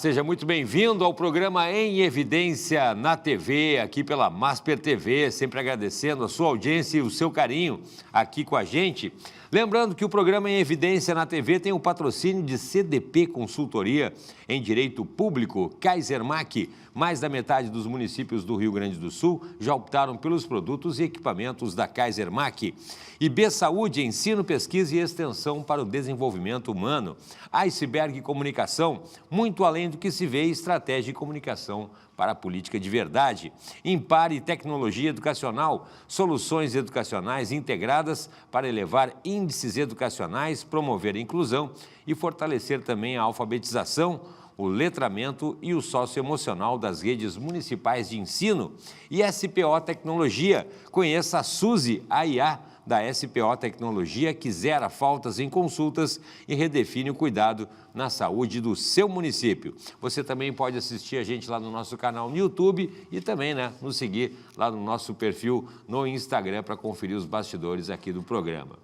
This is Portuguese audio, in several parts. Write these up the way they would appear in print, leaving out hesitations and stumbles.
seja muito bem-vindo ao programa Em Evidência na TV, aqui pela Masper TV, sempre agradecendo a sua audiência e o seu carinho aqui com a gente. Lembrando que o programa Em Evidência na TV tem o patrocínio de CDP Consultoria em Direito Público, Kaisermac. Mais da metade dos municípios do Rio Grande do Sul já optaram pelos produtos e equipamentos da Kaisermac. IB Saúde, ensino, pesquisa e extensão para o desenvolvimento humano. Iceberg Comunicação, muito além do que se vê, estratégia e comunicação para a política de verdade. Impare Tecnologia Educacional, soluções educacionais integradas para elevar índices educacionais, promover a inclusão e fortalecer também a alfabetização, o letramento e o socioemocional das redes municipais de ensino. E SPO Tecnologia, conheça a Suzy, a IA da SPO Tecnologia, que zera faltas em consultas e redefine o cuidado na saúde do seu município. Você também pode assistir a gente lá no nosso canal no YouTube e também, nos seguir lá no nosso perfil no Instagram para conferir os bastidores aqui do programa.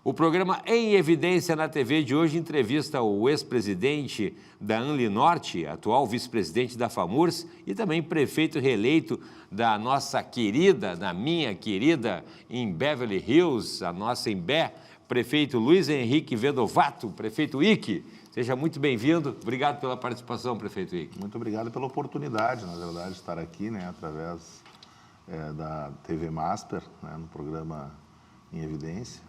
O programa Em Evidência na TV de hoje entrevista o ex-presidente da Anlinorte, atual vice-presidente da FAMURS e também prefeito reeleito da nossa querida, da minha querida, em Beverly Hills, a nossa Imbé, prefeito Luiz Henrique Vedovato, prefeito Ike. Seja muito bem-vindo. Obrigado pela participação, prefeito Ike. Muito obrigado pela oportunidade, na verdade, de estar aqui, através da TV Masper, no programa Em Evidência,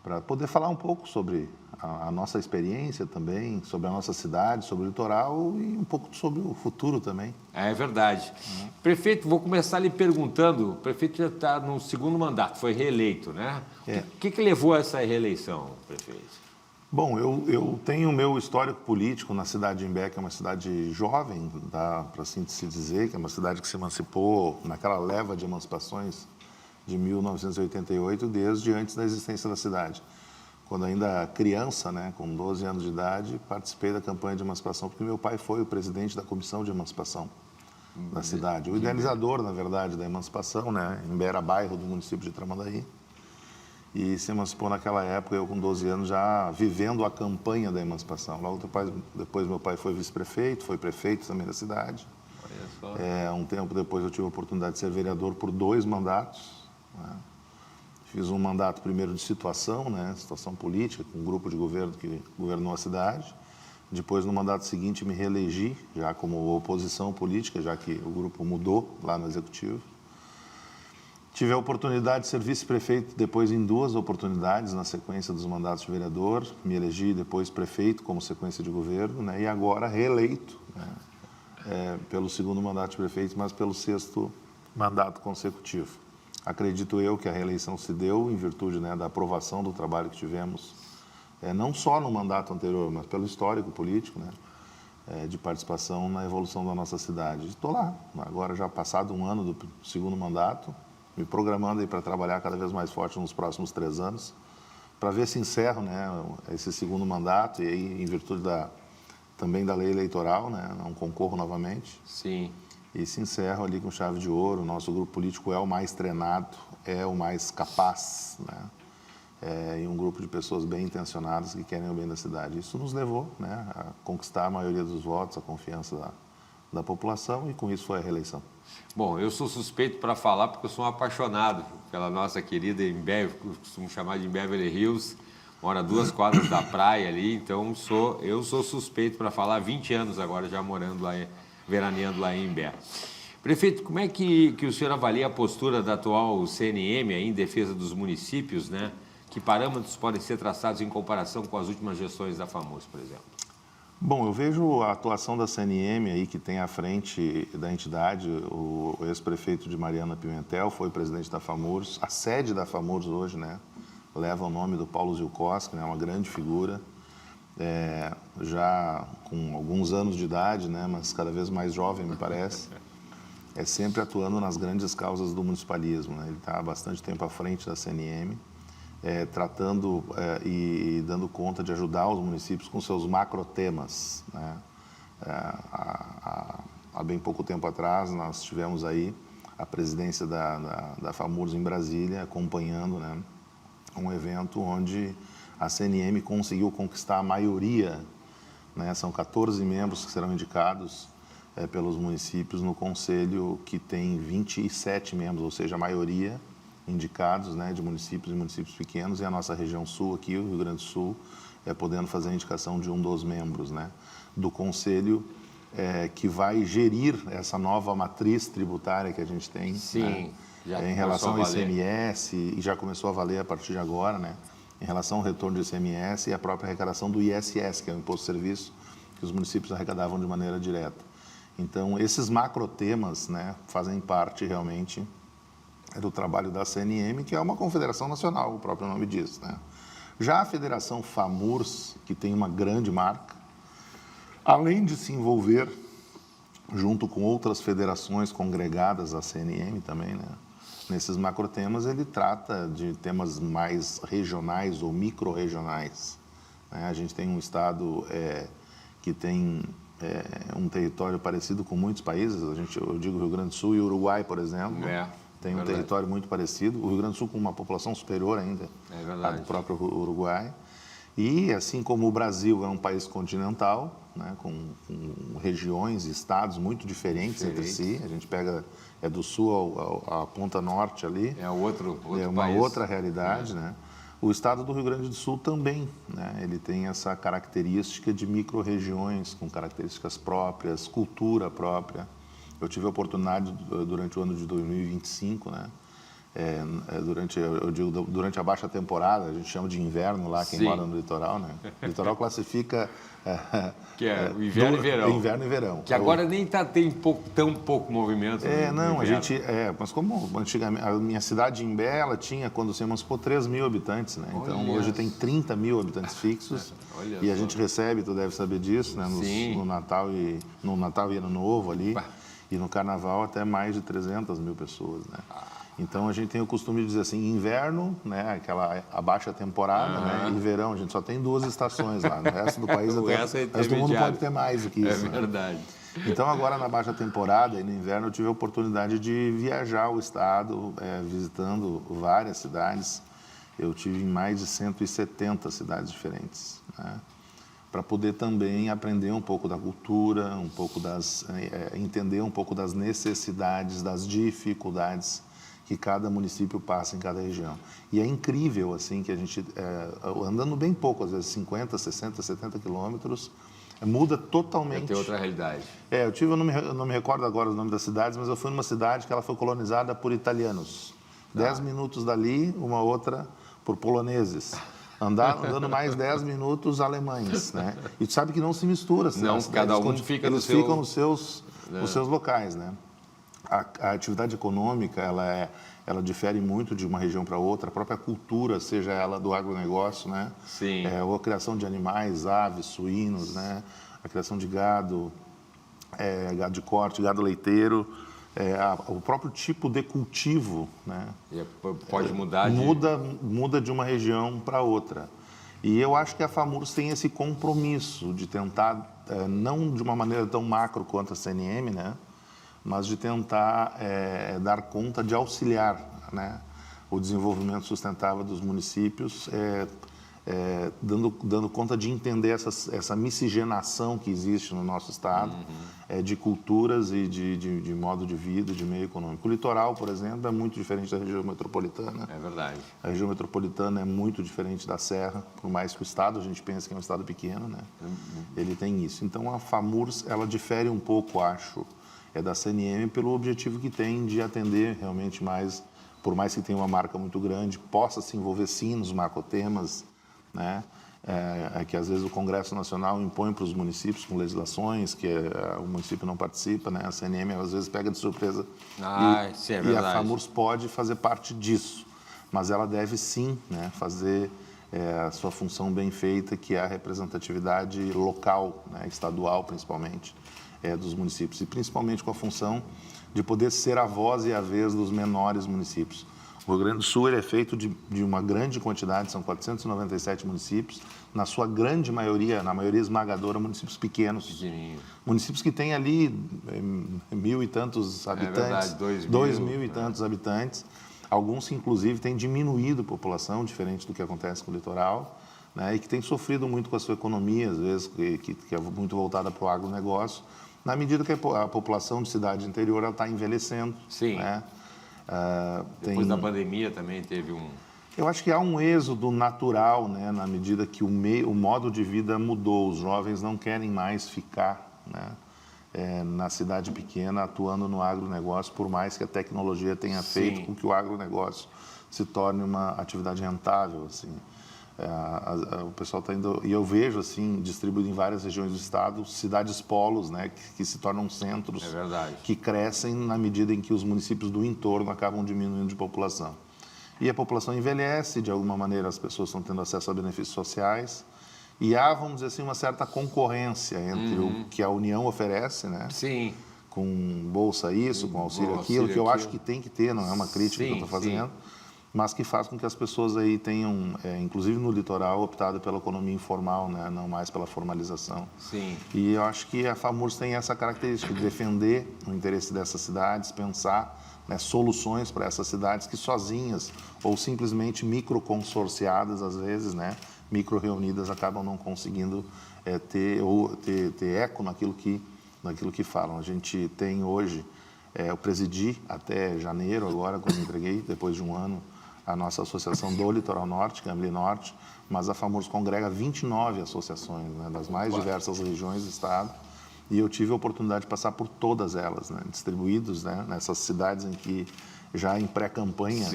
para poder falar um pouco sobre a nossa experiência também, sobre a nossa cidade, sobre o litoral e um pouco sobre o futuro também. É verdade. Prefeito, vou começar lhe perguntando, o prefeito já está no segundo mandato, foi reeleito, né? O que levou a essa reeleição, prefeito? Bom, eu tenho o meu histórico político na cidade de Imbé, que é uma cidade jovem, dá para assim se dizer, que é uma cidade que se emancipou naquela leva de emancipações de 1988, desde antes da existência da cidade. Quando ainda criança, com 12 anos de idade, participei da campanha de emancipação, porque meu pai foi o presidente da comissão de emancipação da cidade, o idealizador, na verdade, da emancipação, Imbé era bairro do município de Tramandaí, e se emancipou naquela época, eu com 12 anos já vivendo a campanha da emancipação. Logo depois meu pai foi vice-prefeito, foi prefeito também da cidade. Um tempo depois eu tive a oportunidade de ser vereador por 2 mandatos. Fiz um mandato primeiro de situação, situação política, com um grupo de governo que governou a cidade. Depois, no mandato seguinte, me reelegi, já como oposição política, já que o grupo mudou lá no Executivo. Tive a oportunidade de ser vice-prefeito depois em 2 oportunidades, na sequência dos mandatos de vereador. Me elegi depois prefeito como sequência de governo, e agora reeleito, pelo 2º mandato de prefeito, mas pelo 6º mandato consecutivo. Acredito eu que a reeleição se deu em virtude da aprovação do trabalho que tivemos, não só no mandato anterior, mas pelo histórico político, de participação na evolução da nossa cidade. Estou lá, agora já passado um ano do 2º mandato, me programando aí para trabalhar cada vez mais forte nos próximos 3 anos, para ver se encerro esse 2º mandato e aí, em virtude também da lei eleitoral, não concorro novamente. Sim. E se encerram ali com chave de ouro. O nosso grupo político é o mais treinado, é o mais capaz, e um grupo de pessoas bem intencionadas que querem o bem da cidade. Isso nos levou a conquistar a maioria dos votos, a confiança da população, e com isso foi a reeleição. Bom, eu sou suspeito para falar porque eu sou um apaixonado pela nossa querida Imbé, eu costumo chamar de Beverly Hills, mora a 2 quadras da praia ali, então eu sou suspeito para falar, 20 anos agora já morando lá, veraneando lá em Imbé. Prefeito, como é que o senhor avalia a postura da atual CNM aí em defesa dos municípios, Que parâmetros podem ser traçados em comparação com as últimas gestões da FAMURS, por exemplo? Bom, eu vejo a atuação da CNM aí, que tem à frente da entidade, o ex-prefeito de Mariana Pimentel foi presidente da FAMURS, a sede da FAMURS hoje, leva o nome do Paulo Zilkowski, uma grande figura, já com alguns anos de idade, mas cada vez mais jovem, me parece, sempre atuando nas grandes causas do municipalismo. Ele está há bastante tempo à frente da CNM, tratando e dando conta de ajudar os municípios com seus macrotemas. Há bem pouco tempo atrás, nós tivemos aí a presidência da FAMURS em Brasília, acompanhando um evento onde a CNM conseguiu conquistar a maioria né? São 14 membros que serão indicados pelos municípios no conselho, que tem 27 membros, ou seja, a maioria indicados, né, de municípios e municípios pequenos, e a nossa região sul aqui, o Rio Grande do Sul, podendo fazer a indicação de um dos membros, né, do conselho, que vai gerir essa nova matriz tributária que a gente tem. Sim, né, em relação ao ICMS, e já começou a valer a partir de agora, né, em relação ao retorno do ICMS e a própria arrecadação do ISS, que é o Imposto de Serviço, que os municípios arrecadavam de maneira direta. Então, esses macrotemas, né, fazem parte realmente do trabalho da CNM, que é uma confederação nacional, o próprio nome diz, né? Já a Federação FAMURS, que tem uma grande marca, além de se envolver junto com outras federações congregadas à CNM também, né, nesses macrotemas, ele trata de temas mais regionais ou micro-regionais, né? A gente tem um estado que tem um território parecido com muitos países, eu digo Rio Grande do Sul e Uruguai, por exemplo, tem um território muito parecido, o Rio Grande do Sul com uma população superior ainda à do próprio Uruguai, e assim como o Brasil é um país continental, né, com regiões e estados muito diferentes entre si, a gente pega do sul à ponta norte ali, é outro uma país. Outra realidade, né? O estado do Rio Grande do Sul também, né? Ele tem essa característica de micro-regiões, com características próprias, cultura própria. Eu tive a oportunidade, durante o ano de 2025, né? Durante a baixa temporada, a gente chama de inverno lá, quem mora no litoral, né? O litoral classifica... que é o inverno e verão. Inverno e verão. Que agora nem tem tão pouco movimento. Não, a gente... mas como antigamente... A minha cidade, Imbé, ela tinha, quando se emancipou, 3 mil habitantes, né? Então, hoje tem 30 mil habitantes fixos. E a gente recebe, tu deve saber disso, né? No Natal e Ano Novo ali. E no Carnaval, até mais de 300 mil pessoas, né? Então, a gente tem o costume de dizer assim, inverno, né, a baixa temporada, né, e verão, a gente só tem 2 estações lá. No resto do país, o resto do mundo pode ter mais do que isso. É verdade. Né? Então, agora na baixa temporada e no inverno, eu tive a oportunidade de viajar o estado, visitando várias cidades. Eu tive em mais de 170 cidades diferentes, né, para poder também aprender um pouco da cultura, entender um pouco das necessidades, das dificuldades que cada município passa em cada região. E é incrível, assim, que a gente, andando bem pouco, às vezes 50, 60, 70 quilômetros, muda totalmente. Tem outra realidade. Eu não me recordo agora o nome das cidades, mas eu fui numa cidade que ela foi colonizada por italianos. 10 minutos dali, uma outra por poloneses. Andando mais 10 minutos, alemães, né? E tu sabe que não se mistura. Não, cada um fica no seu... Eles ficam nos seus locais, né? A atividade econômica, ela difere muito de uma região para outra. A própria cultura, seja ela do agronegócio, né? Sim. Ou a criação de animais, aves, suínos, né? A criação de gado, gado de corte, gado leiteiro. O próprio tipo de cultivo, né? Pode mudar muda de uma região para outra. E eu acho que a FAMURS tem esse compromisso de tentar, não de uma maneira tão macro quanto a CNM, né, mas de tentar dar conta de auxiliar, né, o desenvolvimento sustentável dos municípios, dando conta de entender essa miscigenação que existe no nosso estado, de culturas e de modo de vida, de meio econômico. O litoral, por exemplo, é muito diferente da região metropolitana. É verdade. A região metropolitana é muito diferente da Serra, por mais que o estado, a gente pense que é um estado pequeno, né? Ele tem isso. Então, a FAMURS, ela difere um pouco, acho, da CNM pelo objetivo que tem de atender realmente mais, por mais que tenha uma marca muito grande, possa se envolver sim nos macrotemas, né? Que às vezes o Congresso Nacional impõe para os municípios com legislações que o município não participa, né? A CNM às vezes pega de surpresa sim, é e a FAMURS pode fazer parte disso, mas ela deve sim, né, fazer a sua função bem feita, que é a representatividade local, né, estadual principalmente, dos municípios, e principalmente com a função de poder ser a voz e a vez dos menores municípios. O Rio Grande do Sul ele é feito de uma grande quantidade, são 497 municípios, na sua grande maioria, na maioria esmagadora, municípios pequenos. Municípios que têm ali 1.000 e tantos habitantes, 2.000 e tantos habitantes. Alguns, inclusive, têm diminuído a população, diferente do que acontece com o litoral, né, e que tem sofrido muito com a sua economia, às vezes, que é muito voltada para o agronegócio, na medida que a população de cidade interior está envelhecendo. Sim. Né? Depois da pandemia também teve um... Eu acho que há um êxodo natural, né, na medida que o modo de vida mudou. Os jovens não querem mais ficar, né, na cidade pequena atuando no agronegócio, por mais que a tecnologia tenha feito com que o agronegócio se torne uma atividade rentável. Assim. O pessoal está indo... E eu vejo, assim, distribuído em várias regiões do estado, cidades polos, né, que se tornam centros que crescem na medida em que os municípios do entorno acabam diminuindo de população. E a população envelhece, de alguma maneira as pessoas estão tendo acesso a benefícios sociais, e há, vamos dizer assim, uma certa concorrência entre o que a União oferece, né? Sim. Com bolsa isso, com auxílio aquilo, que eu acho que tem que ter, não é uma crítica que eu estou fazendo, mas que faz com que as pessoas aí tenham, inclusive no litoral, optado pela economia informal, né? Não mais pela formalização. Sim. E eu acho que a FAMURS tem essa característica de defender o interesse dessas cidades, pensar, né, soluções para essas cidades que sozinhas ou simplesmente microconsorciadas, às vezes, né, micro-reunidas, acabam não conseguindo ter eco naquilo que falam. A gente tem hoje, eu presidi até janeiro, agora, quando entreguei, depois de um ano, a nossa associação do Litoral Norte, que é a Amli Norte, mas a FAMURS congrega 29 associações, né, das mais diversas regiões do estado. E eu tive a oportunidade de passar por todas elas, né, distribuídos, né, nessas cidades em que já em pré-campanha,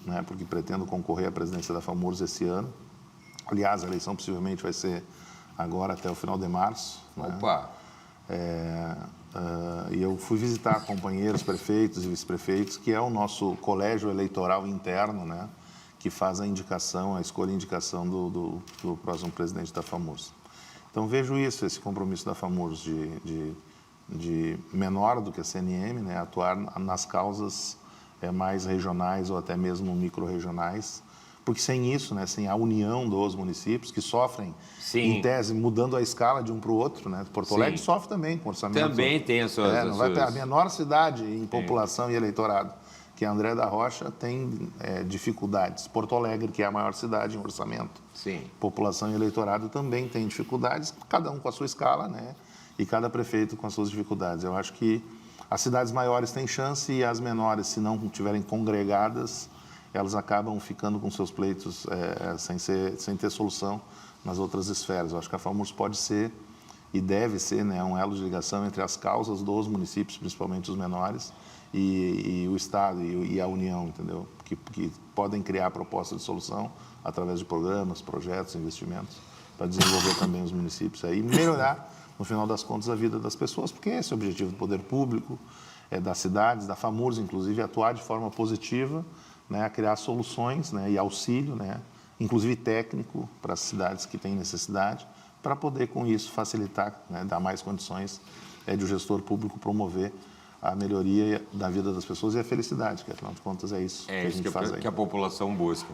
né, porque pretendo concorrer à presidência da FAMURS esse ano. Aliás, a eleição possivelmente vai ser agora até o final de março. Opa! Né? E eu fui visitar companheiros, prefeitos e vice-prefeitos, que é o nosso colégio eleitoral interno, né, que faz a indicação, a escolha e indicação do próximo presidente da FAMURS. Então, vejo isso, esse compromisso da FAMURS de menor do que a CNM, né, atuar nas causas mais regionais ou até mesmo micro-regionais, porque sem isso, né, sem a união dos municípios, que sofrem, em tese, mudando a escala de um para o outro, né? Porto Alegre sofre também com orçamento. Também tem as suas... não vai ter a menor cidade em população e eleitorado, que é André da Rocha, tem dificuldades. Porto Alegre, que é a maior cidade em orçamento, população e eleitorado também tem dificuldades, cada um com a sua escala, né? E cada prefeito com as suas dificuldades. Eu acho que as cidades maiores têm chance e as menores, se não estiverem congregadas, elas acabam ficando com seus pleitos sem ter solução nas outras esferas. Eu acho que a FAMURS pode ser e deve ser, né, um elo de ligação entre as causas dos municípios, principalmente os menores, e o Estado e a União, entendeu? Que podem criar propostas de solução através de programas, projetos, investimentos, para desenvolver também os municípios aí, e melhorar, no final das contas, a vida das pessoas, porque esse é o objetivo do poder público, das cidades, da FAMURS, inclusive, atuar de forma positiva, né, a criar soluções, né, e auxílio, né, inclusive técnico, para as cidades que têm necessidade, para poder, com isso, facilitar, né, dar mais condições de o gestor público promover a melhoria da vida das pessoas e a felicidade, que, afinal de contas, é isso que a gente faz aí. Que a população busca.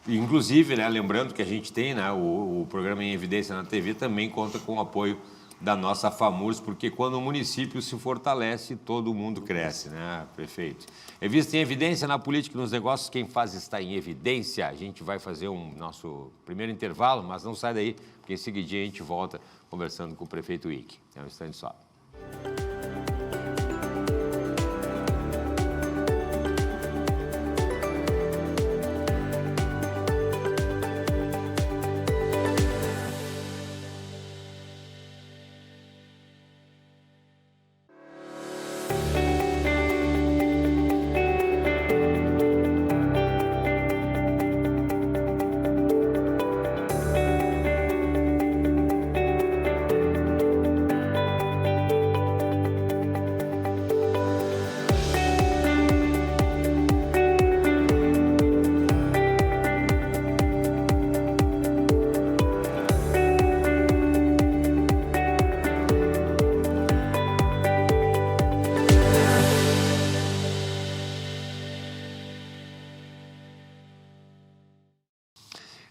Inclusive, né, lembrando que a gente tem, né, o programa Em Evidência na TV também conta com o apoio da nossa FAMURS, porque quando o município se fortalece, todo mundo cresce, né, prefeito? Revista Em Evidência na política e nos negócios, quem faz está em evidência. A gente vai fazer nosso primeiro intervalo, mas não sai daí, porque em seguidinho a gente volta conversando com o prefeito Ike. É um instante só.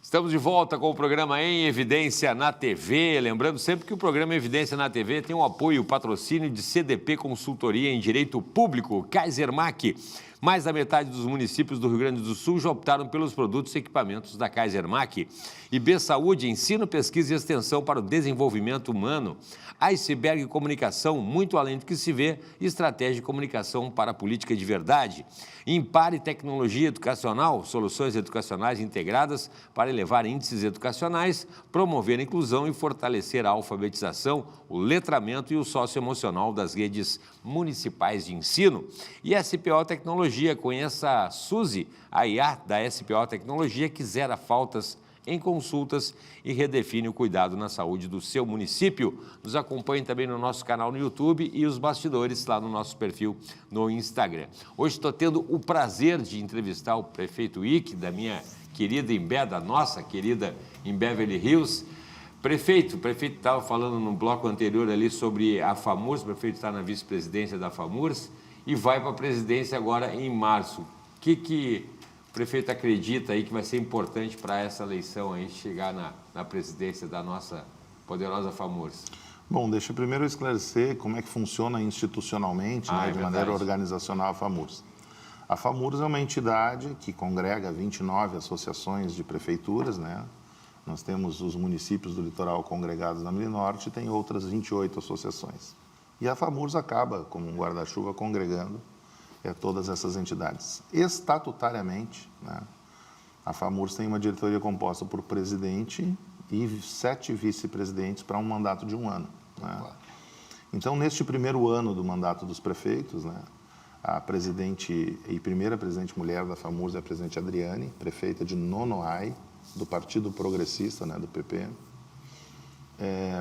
Estamos de volta com o programa Em Evidência na TV. Lembrando sempre que o programa Em Evidência na TV tem o apoio e o patrocínio de CDP Consultoria em Direito Público, Kaiser Mac, Mais da metade dos municípios do Rio Grande do Sul já optaram pelos produtos e equipamentos da Kaisermac. IB Saúde, ensino, pesquisa e extensão para o desenvolvimento humano. Iceberg Comunicação, muito além do que se vê, estratégia de comunicação para a política de verdade. Impare Tecnologia Educacional, soluções educacionais integradas para elevar índices educacionais, promover a inclusão e fortalecer a alfabetização, o letramento e o socioemocional das redes municipais de ensino. E SPO Tecnologia, conheça a Suzy, a IA da SPO Tecnologia, que zera faltas em consultas e redefine o cuidado na saúde do seu município. Nos acompanhe também no nosso canal no YouTube e os bastidores lá no nosso perfil no Instagram. Hoje estou tendo o prazer de entrevistar o prefeito Ike, da minha querida Imbé, da nossa querida em Beverly Hills. Prefeito, o prefeito estava falando no bloco anterior ali sobre a FAMURS, o prefeito está na vice-presidência da FAMURS e vai para a presidência agora em março. O que o prefeito acredita aí que vai ser importante para essa eleição aí chegar na presidência da nossa poderosa FAMURS? Bom, deixa eu primeiro esclarecer como é que funciona institucionalmente, de maneira organizacional, a FAMURS. A FAMURS é uma entidade que congrega 29 associações de prefeituras, Nós temos os municípios do litoral congregados na Milinorte e tem outras 28 associações. E a FAMURS acaba, como um guarda-chuva, congregando todas essas entidades. Estatutariamente, a FAMURS tem uma diretoria composta por presidente e 7 vice-presidentes para um mandato de 1 ano. Então, neste primeiro ano do mandato dos prefeitos, a presidente e primeira presidente mulher da FAMURS é a presidente Adriane, prefeita de Nonoai, do Partido Progressista, do PP,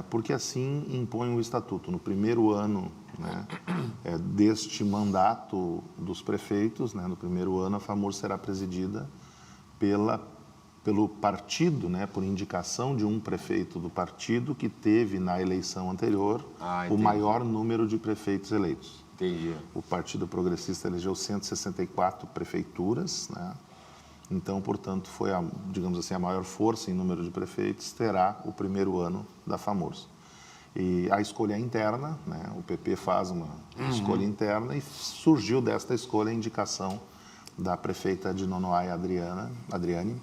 porque assim impõe o estatuto. No primeiro ano deste mandato dos prefeitos, no primeiro ano a FAMURS será presidida pelo partido, por indicação de um prefeito do partido que teve na eleição anterior o maior número de prefeitos eleitos. Entendi. O Partido Progressista elegeu 164 prefeituras, Então, portanto, foi, digamos assim, a maior força em número de prefeitos, terá o primeiro ano da FAMURS. E a escolha é interna, o PP faz uma escolha interna e surgiu desta escolha a indicação da prefeita de Nonoai, Adriane,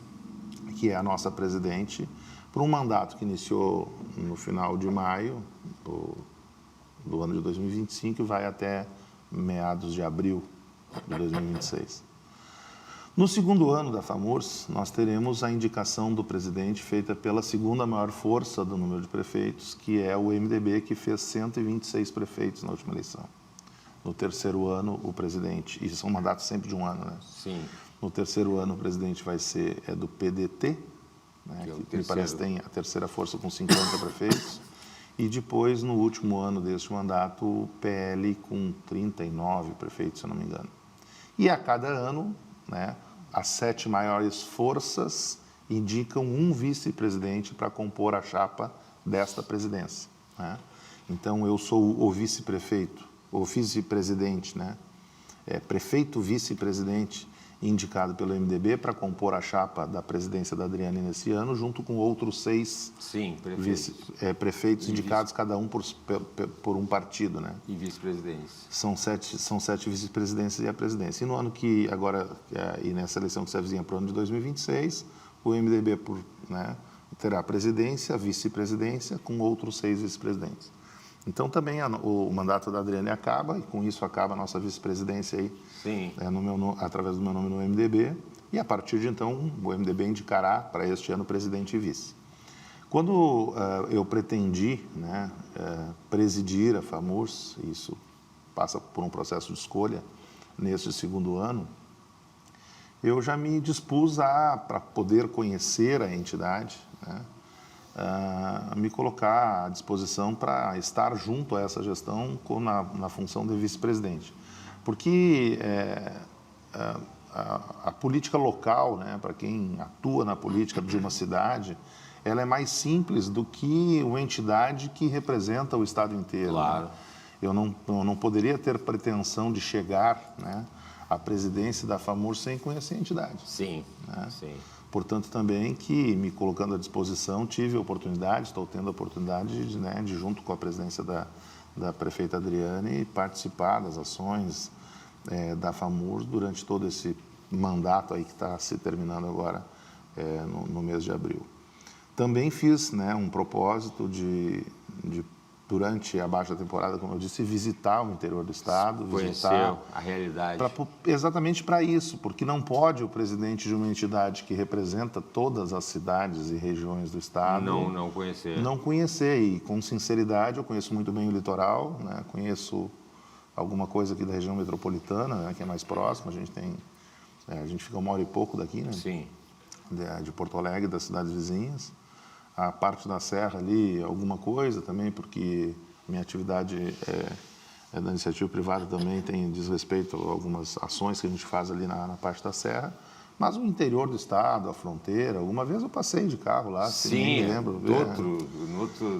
que é a nossa presidente, por um mandato que iniciou no final de maio do ano de 2025 e vai até meados de abril de 2026. No segundo ano da FAMURS, nós teremos a indicação do presidente feita pela segunda maior força do número de prefeitos, que é o MDB, que fez 126 prefeitos na última eleição. No terceiro ano, o presidente, e são mandatos sempre de 1 ano, Sim. No terceiro ano, o presidente vai ser do PDT, que me parece tem a terceira força com 50 prefeitos, e depois, no último ano deste mandato, o PL com 39 prefeitos, se eu não me engano. E a cada ano, as 7 maiores forças indicam um vice-presidente para compor a chapa desta presidência. Então, eu sou o vice-prefeito, o vice-presidente, prefeito vice-presidente indicado pelo MDB para compor a chapa da presidência da Adriane nesse ano, junto com outros 6 prefeitos indicados, cada um por um partido. E vice-presidentes. São 7 vice-presidências e a presidência. E no ano que agora, e nessa eleição que se avizinha para o ano de 2026, o MDB terá a presidência, a vice-presidência, com outros 6 vice-presidentes. Então, também o mandato da Adriane acaba, e com isso acaba a nossa vice-presidência aí, Sim. Através do meu nome no MDB, e a partir de então o MDB indicará para este ano presidente e vice. Quando eu pretendi presidir a FAMURS, isso passa por um processo de escolha neste segundo ano, eu já me dispus para poder conhecer a entidade, me colocar à disposição para estar junto a essa gestão na função de vice-presidente. Porque a política local, para quem atua na política de uma cidade, ela é mais simples do que uma entidade que representa o Estado inteiro. Claro. Eu não poderia ter pretensão de chegar à presidência da FAMURS sem conhecer a entidade. Sim, sim. Portanto, também que, me colocando à disposição, estou tendo a oportunidade de junto com a presidência da prefeita Adriane, participar das ações da FAMURS durante todo esse mandato aí que está se terminando agora no mês de abril. Também fiz, né, um propósito de durante a baixa temporada, como eu disse, visitar o interior do estado, conhecer a realidade. Exatamente para isso, porque não pode o presidente de uma entidade que representa todas as cidades e regiões do estado não conhecer. Não conhecer, e com sinceridade eu conheço muito bem o litoral, né? Conheço alguma coisa aqui da região metropolitana, né, que é mais próxima, a gente fica 1 hora e pouco daqui, né? Sim. De Porto Alegre, das cidades vizinhas. A parte da serra ali, alguma coisa também, porque minha atividade é da iniciativa privada também, diz respeito a algumas ações que a gente faz ali na parte da serra. Mas o interior do estado, a fronteira, alguma vez eu passei de carro lá, sim, nem me lembro.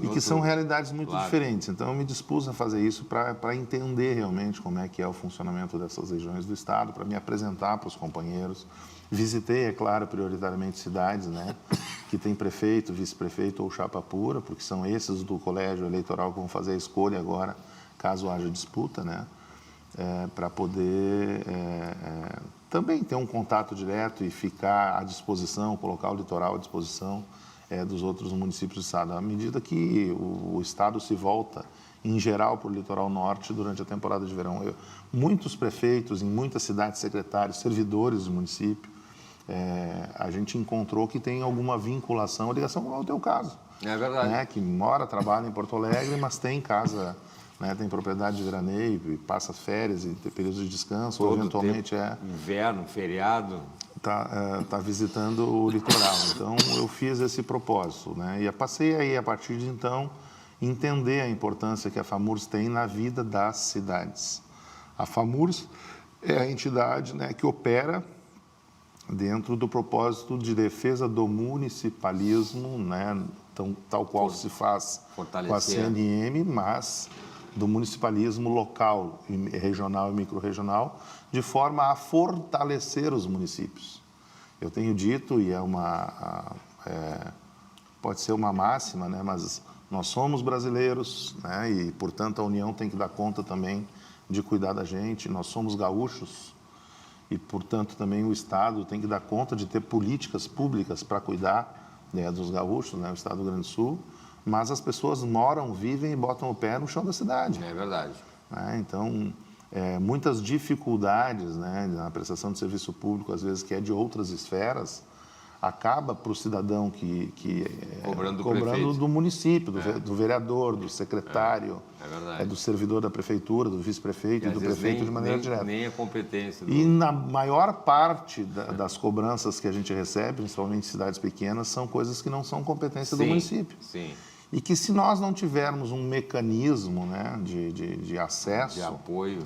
E que são realidades muito diferentes. Então eu me dispus a fazer isso para entender realmente como é que é o funcionamento dessas regiões do estado, para me apresentar para os companheiros. Visitei, é claro, prioritariamente cidades, né, que tem prefeito, vice-prefeito ou chapa pura, porque são esses do colégio eleitoral que vão fazer a escolha agora, caso haja disputa, né, para poder também ter um contato direto e ficar à disposição, colocar o litoral à disposição dos outros municípios do estado. À medida que o estado se volta, em geral, para o litoral norte durante a temporada de verão, muitos prefeitos, em muitas cidades, secretários, servidores do município, a gente encontrou que tem alguma vinculação, ligação com o teu caso. É verdade. Né, que mora, trabalha em Porto Alegre, mas tem casa, né, tem propriedade de veraneio, e passa férias e tem períodos de descanso, todo ou eventualmente inverno, feriado. Tá visitando o litoral. Então, eu fiz esse propósito, né, e passei aí, a partir de então, entender a importância que a FAMURS tem na vida das cidades. A FAMURS é a entidade, né, que opera dentro do propósito de defesa do municipalismo, né, tal qual se faz com a CNM, mas do municipalismo local, regional e microrregional, de forma a fortalecer os municípios. Eu tenho dito, e pode ser uma máxima, né, mas nós somos brasileiros, né, e, portanto, a União tem que dar conta também de cuidar da gente. Nós somos gaúchos e, portanto, também o Estado tem que dar conta de ter políticas públicas para cuidar, né, dos gaúchos, né, o Estado do Rio Grande do Sul, mas as pessoas moram, vivem e botam o pé no chão da cidade. É verdade. Então, muitas dificuldades, né, na prestação de serviço público, às vezes, que é de outras esferas, acaba para o cidadão que cobrando do município, do vereador, do secretário, do servidor da prefeitura, do vice-prefeito e do prefeito de maneira direta. Nem a competência. E na maior parte das cobranças que a gente recebe, principalmente em cidades pequenas, são coisas que não são competência do município. Sim. E que se nós não tivermos um mecanismo, né, de acesso... De apoio.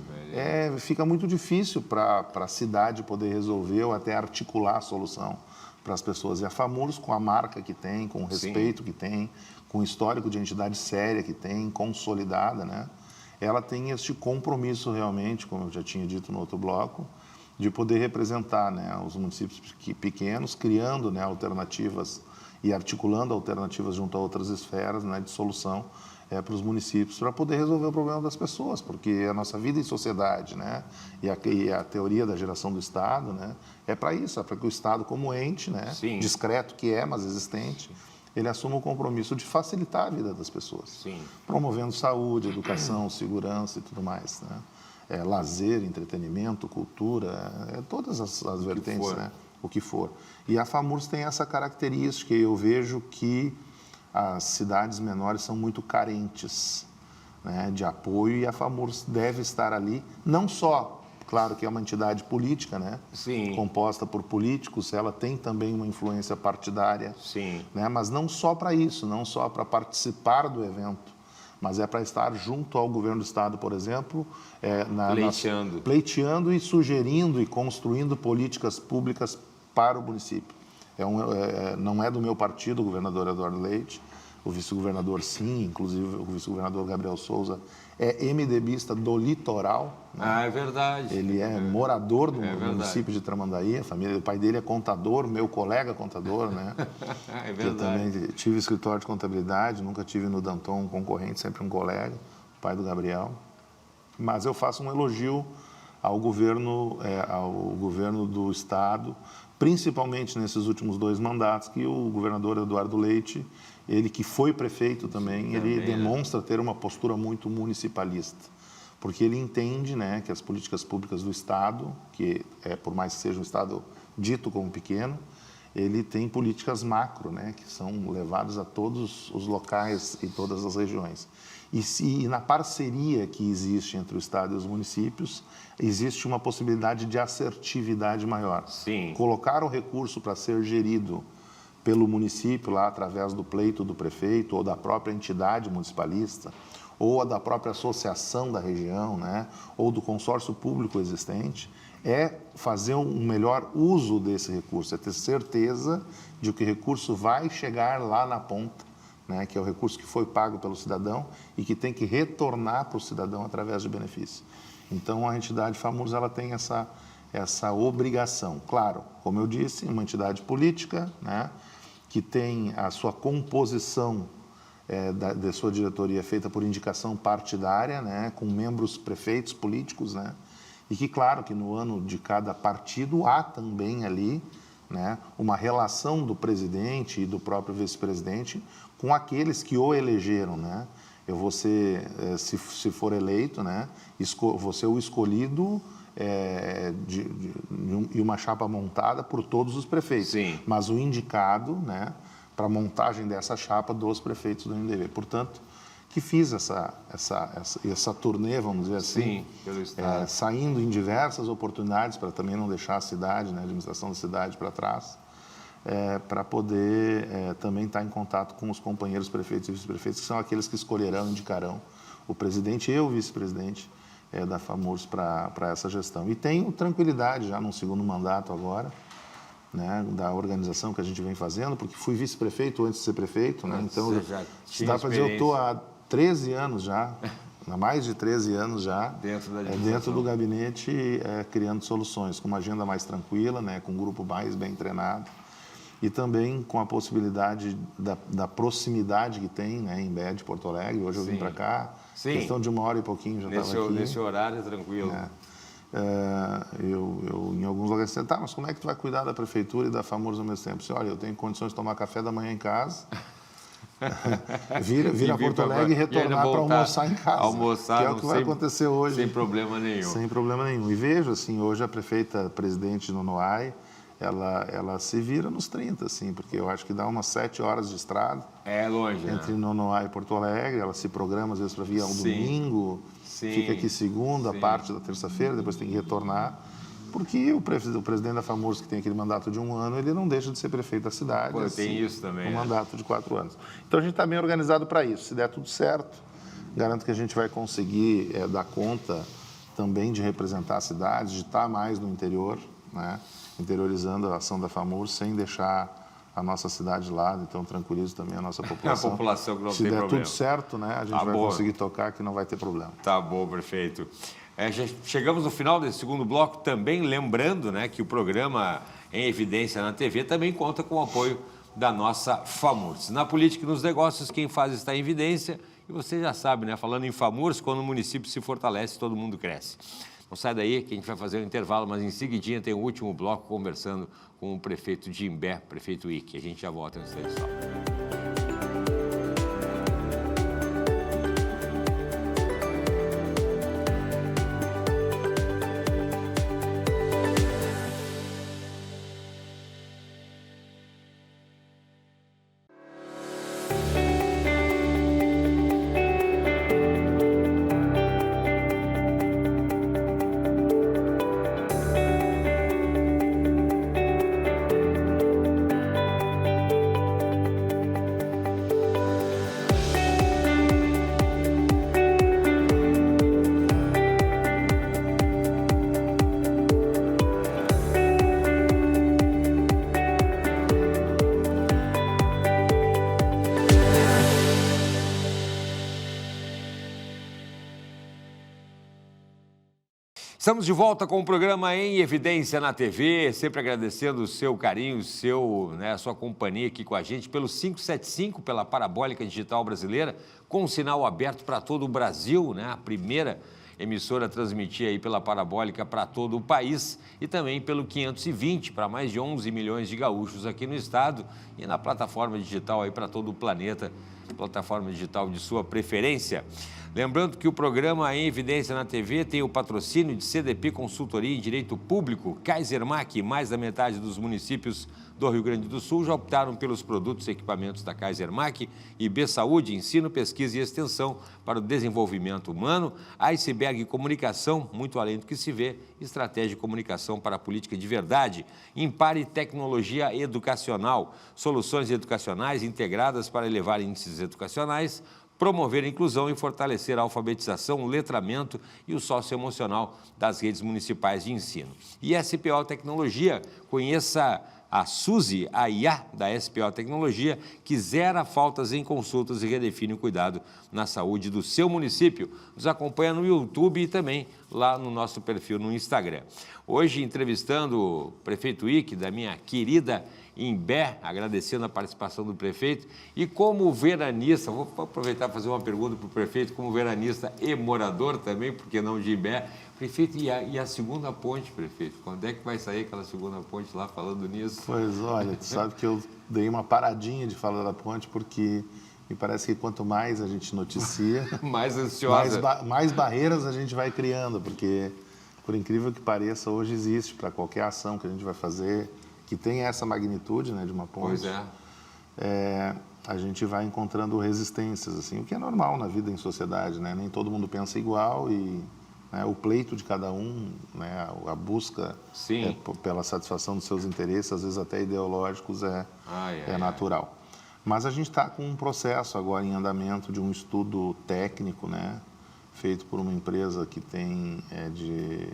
Fica muito difícil para a cidade poder resolver ou até articular a solução para as pessoas. E a FAMURS, com a marca que tem, com o respeito que tem, com o histórico de entidade séria que tem, consolidada, né, ela tem este compromisso realmente, como eu já tinha dito no outro bloco, de poder representar, né, os municípios pequenos, criando, né, alternativas e articulando alternativas junto a outras esferas, né, de solução para os municípios, para poder resolver o problema das pessoas, porque a nossa vida em sociedade, né, e a teoria da geração do Estado, né, é para isso, é para que o Estado, como ente, né, discreto que é, mas existente, ele assuma o compromisso de facilitar a vida das pessoas, promovendo saúde, educação, segurança e tudo mais, né, lazer, entretenimento, cultura, todas as vertentes, né, o que for. E a FAMURS tem essa característica, eu vejo que as cidades menores são muito carentes, né, de apoio, e a FAMURS deve estar ali, não só, claro que é uma entidade política, né, composta por políticos, ela tem também uma influência partidária, né, mas não só para isso, não só para participar do evento, mas é para estar junto ao governo do Estado, por exemplo, pleiteando e sugerindo e construindo políticas públicas para o município. Não é do meu partido, o governador Eduardo Leite, o vice-governador sim, inclusive o vice-governador Gabriel Souza é MDBista do litoral. Né? É verdade. Ele é morador do município de Tramandaí, o pai dele é contador, meu colega contador, né? É verdade. Eu também tive escritório de contabilidade, nunca tive no Danton um concorrente, sempre um colega, pai do Gabriel. Mas eu faço um elogio ao governo do Estado, principalmente nesses últimos 2 mandatos, que o governador Eduardo Leite, ele que foi prefeito também, ele demonstra ter uma postura muito municipalista, porque ele entende, né, que as políticas públicas do Estado, que por mais que seja um Estado dito como pequeno, ele tem políticas macro, né, que são levadas a todos os locais e todas as regiões. E na parceria que existe entre o Estado e os municípios, existe uma possibilidade de assertividade maior. Sim. Colocar o recurso para ser gerido pelo município, lá através do pleito do prefeito ou da própria entidade municipalista, ou da própria associação da região, né, ou do consórcio público existente, é fazer um melhor uso desse recurso, é ter certeza de que o recurso vai chegar lá na ponta, né, que é o recurso que foi pago pelo cidadão e que tem que retornar para o cidadão através de benefício. Então, a entidade FAMURS, ela tem essa obrigação. Claro, como eu disse, uma entidade política, né, que tem a sua composição da sua diretoria feita por indicação partidária, né, com membros prefeitos políticos, né, e que, claro, que no ano de cada partido há também ali, né, uma relação do presidente e do próprio vice-presidente com aqueles que o elegeram, né? Eu vou ser, se for eleito, né, vou ser o escolhido e uma chapa montada por todos os prefeitos. Sim. Mas o indicado, né, para a montagem dessa chapa dos prefeitos do MDB. Portanto, que fiz essa turnê, vamos dizer assim, sim, pelo Estado. Saindo em diversas oportunidades para também não deixar a cidade, né, a administração da cidade para trás, para poder também estar em contato com os companheiros prefeitos e vice-prefeitos, que são aqueles que escolherão, indicarão o presidente e o vice-presidente da FAMURS para essa gestão. E tenho tranquilidade já num segundo mandato agora, né, da organização que a gente vem fazendo, porque fui vice-prefeito antes de ser prefeito, né, então dá para dizer, eu estou há 13 anos já, há mais de 13 anos já, dentro do gabinete, criando soluções, com uma agenda mais tranquila, né, com um grupo mais bem treinado, e também com a possibilidade da proximidade que tem, né, em Bé de Porto Alegre. Hoje eu vim para cá, questão de 1 hora e pouquinho já estava aqui. Nesse horário é tranquilo. Eu em alguns lugares disse, mas como é que tu vai cuidar da prefeitura e da FAMURS ao mesmo tempo? Eu disse, olha, eu tenho condições de tomar café da manhã em casa, vir a Porto Alegre e retornar para almoçar em casa, almoçar, que é o que vai acontecer hoje. Sem problema nenhum. Sem problema nenhum. E vejo, assim, hoje a prefeita presidente de Nonoai, ela se vira nos 30, assim, porque eu acho que dá umas 7 horas de estrada. É longe, entre né? Nonoai e Porto Alegre. Ela se programa, às vezes, para vir ao domingo, fica aqui segunda, parte da terça-feira, depois tem que retornar. Porque o presidente da FAMURS, que tem aquele mandato de 1 ano, ele não deixa de ser prefeito da cidade. Pô, assim, tem isso também. Um mandato de 4 anos. Então, a gente está bem organizado para isso. Se der tudo certo, garanto que a gente vai conseguir dar conta também de representar a cidade, de estar mais no interior, né? Interiorizando a ação da FAMURS, sem deixar a nossa cidade de lado. Então, tranquilizo também a nossa população. A população que não tem problema. problema. Se der tudo certo, né, a gente vai conseguir tocar, que não vai ter problema. Tá bom, prefeito. Já chegamos no final desse segundo bloco, também lembrando, né, que o programa Em Evidência na TV também conta com o apoio da nossa FAMURS. Na política e nos negócios, quem faz está em evidência. E você já sabe, né, falando em FAMURS, quando o município se fortalece, todo mundo cresce. Não sai daí que a gente vai fazer um intervalo, mas em seguidinha tem o último bloco conversando com o prefeito de Imbé, prefeito Ike. A gente já volta no instante só. Estamos de volta com o programa Em Evidência na TV, sempre agradecendo o seu carinho, a sua companhia aqui com a gente pelo 575, pela Parabólica Digital Brasileira, com um sinal aberto para todo o Brasil, né? A primeira emissora a transmitir aí pela parabólica para todo o país e também pelo 520 para mais de 11 milhões de gaúchos aqui no estado e na plataforma digital aí para todo o planeta, plataforma digital de sua preferência. Lembrando que o programa Em Evidência na TV tem o patrocínio de CDP Consultoria em Direito Público, Kaisermac, mais da metade dos municípios do Rio Grande do Sul já optaram pelos produtos e equipamentos da Kaisermac, IB Saúde, Ensino, Pesquisa e Extensão para o Desenvolvimento Humano, Iceberg Comunicação, muito além do que se vê, Estratégia de Comunicação para a Política de Verdade, Impare Tecnologia Educacional, soluções educacionais integradas para elevar índices educacionais, promover a inclusão e fortalecer a alfabetização, o letramento e o socioemocional das redes municipais de ensino. E SPO Tecnologia, conheça a Suzy, a IA da SPO Tecnologia, que zera faltas em consultas e redefine o cuidado na saúde do seu município. Nos acompanha no YouTube e também lá no nosso perfil no Instagram. Hoje, entrevistando o prefeito Ike, da minha querida Imbé, agradecendo a participação do prefeito. E como veranista, vou aproveitar e fazer uma pergunta para o prefeito, como veranista e morador também, porque não de Imbé. Prefeito, e a segunda ponte, prefeito? Quando é que vai sair aquela segunda ponte lá, falando nisso? Pois, olha, tu sabe que eu dei uma paradinha de falar da ponte, porque me parece que quanto mais a gente noticia, mais ansiosa, mais barreiras a gente vai criando, porque, por incrível que pareça, hoje existe para qualquer ação que a gente vai fazer, que tem essa magnitude, né, de uma ponte. Pois é. A gente vai encontrando resistências, assim, o que é normal na vida em sociedade, né? Nem todo mundo pensa igual e o pleito de cada um, né, a busca pela satisfação dos seus interesses, às vezes até ideológicos, é natural. Mas a gente está com um processo agora em andamento de um estudo técnico, né, feito por uma empresa que tem de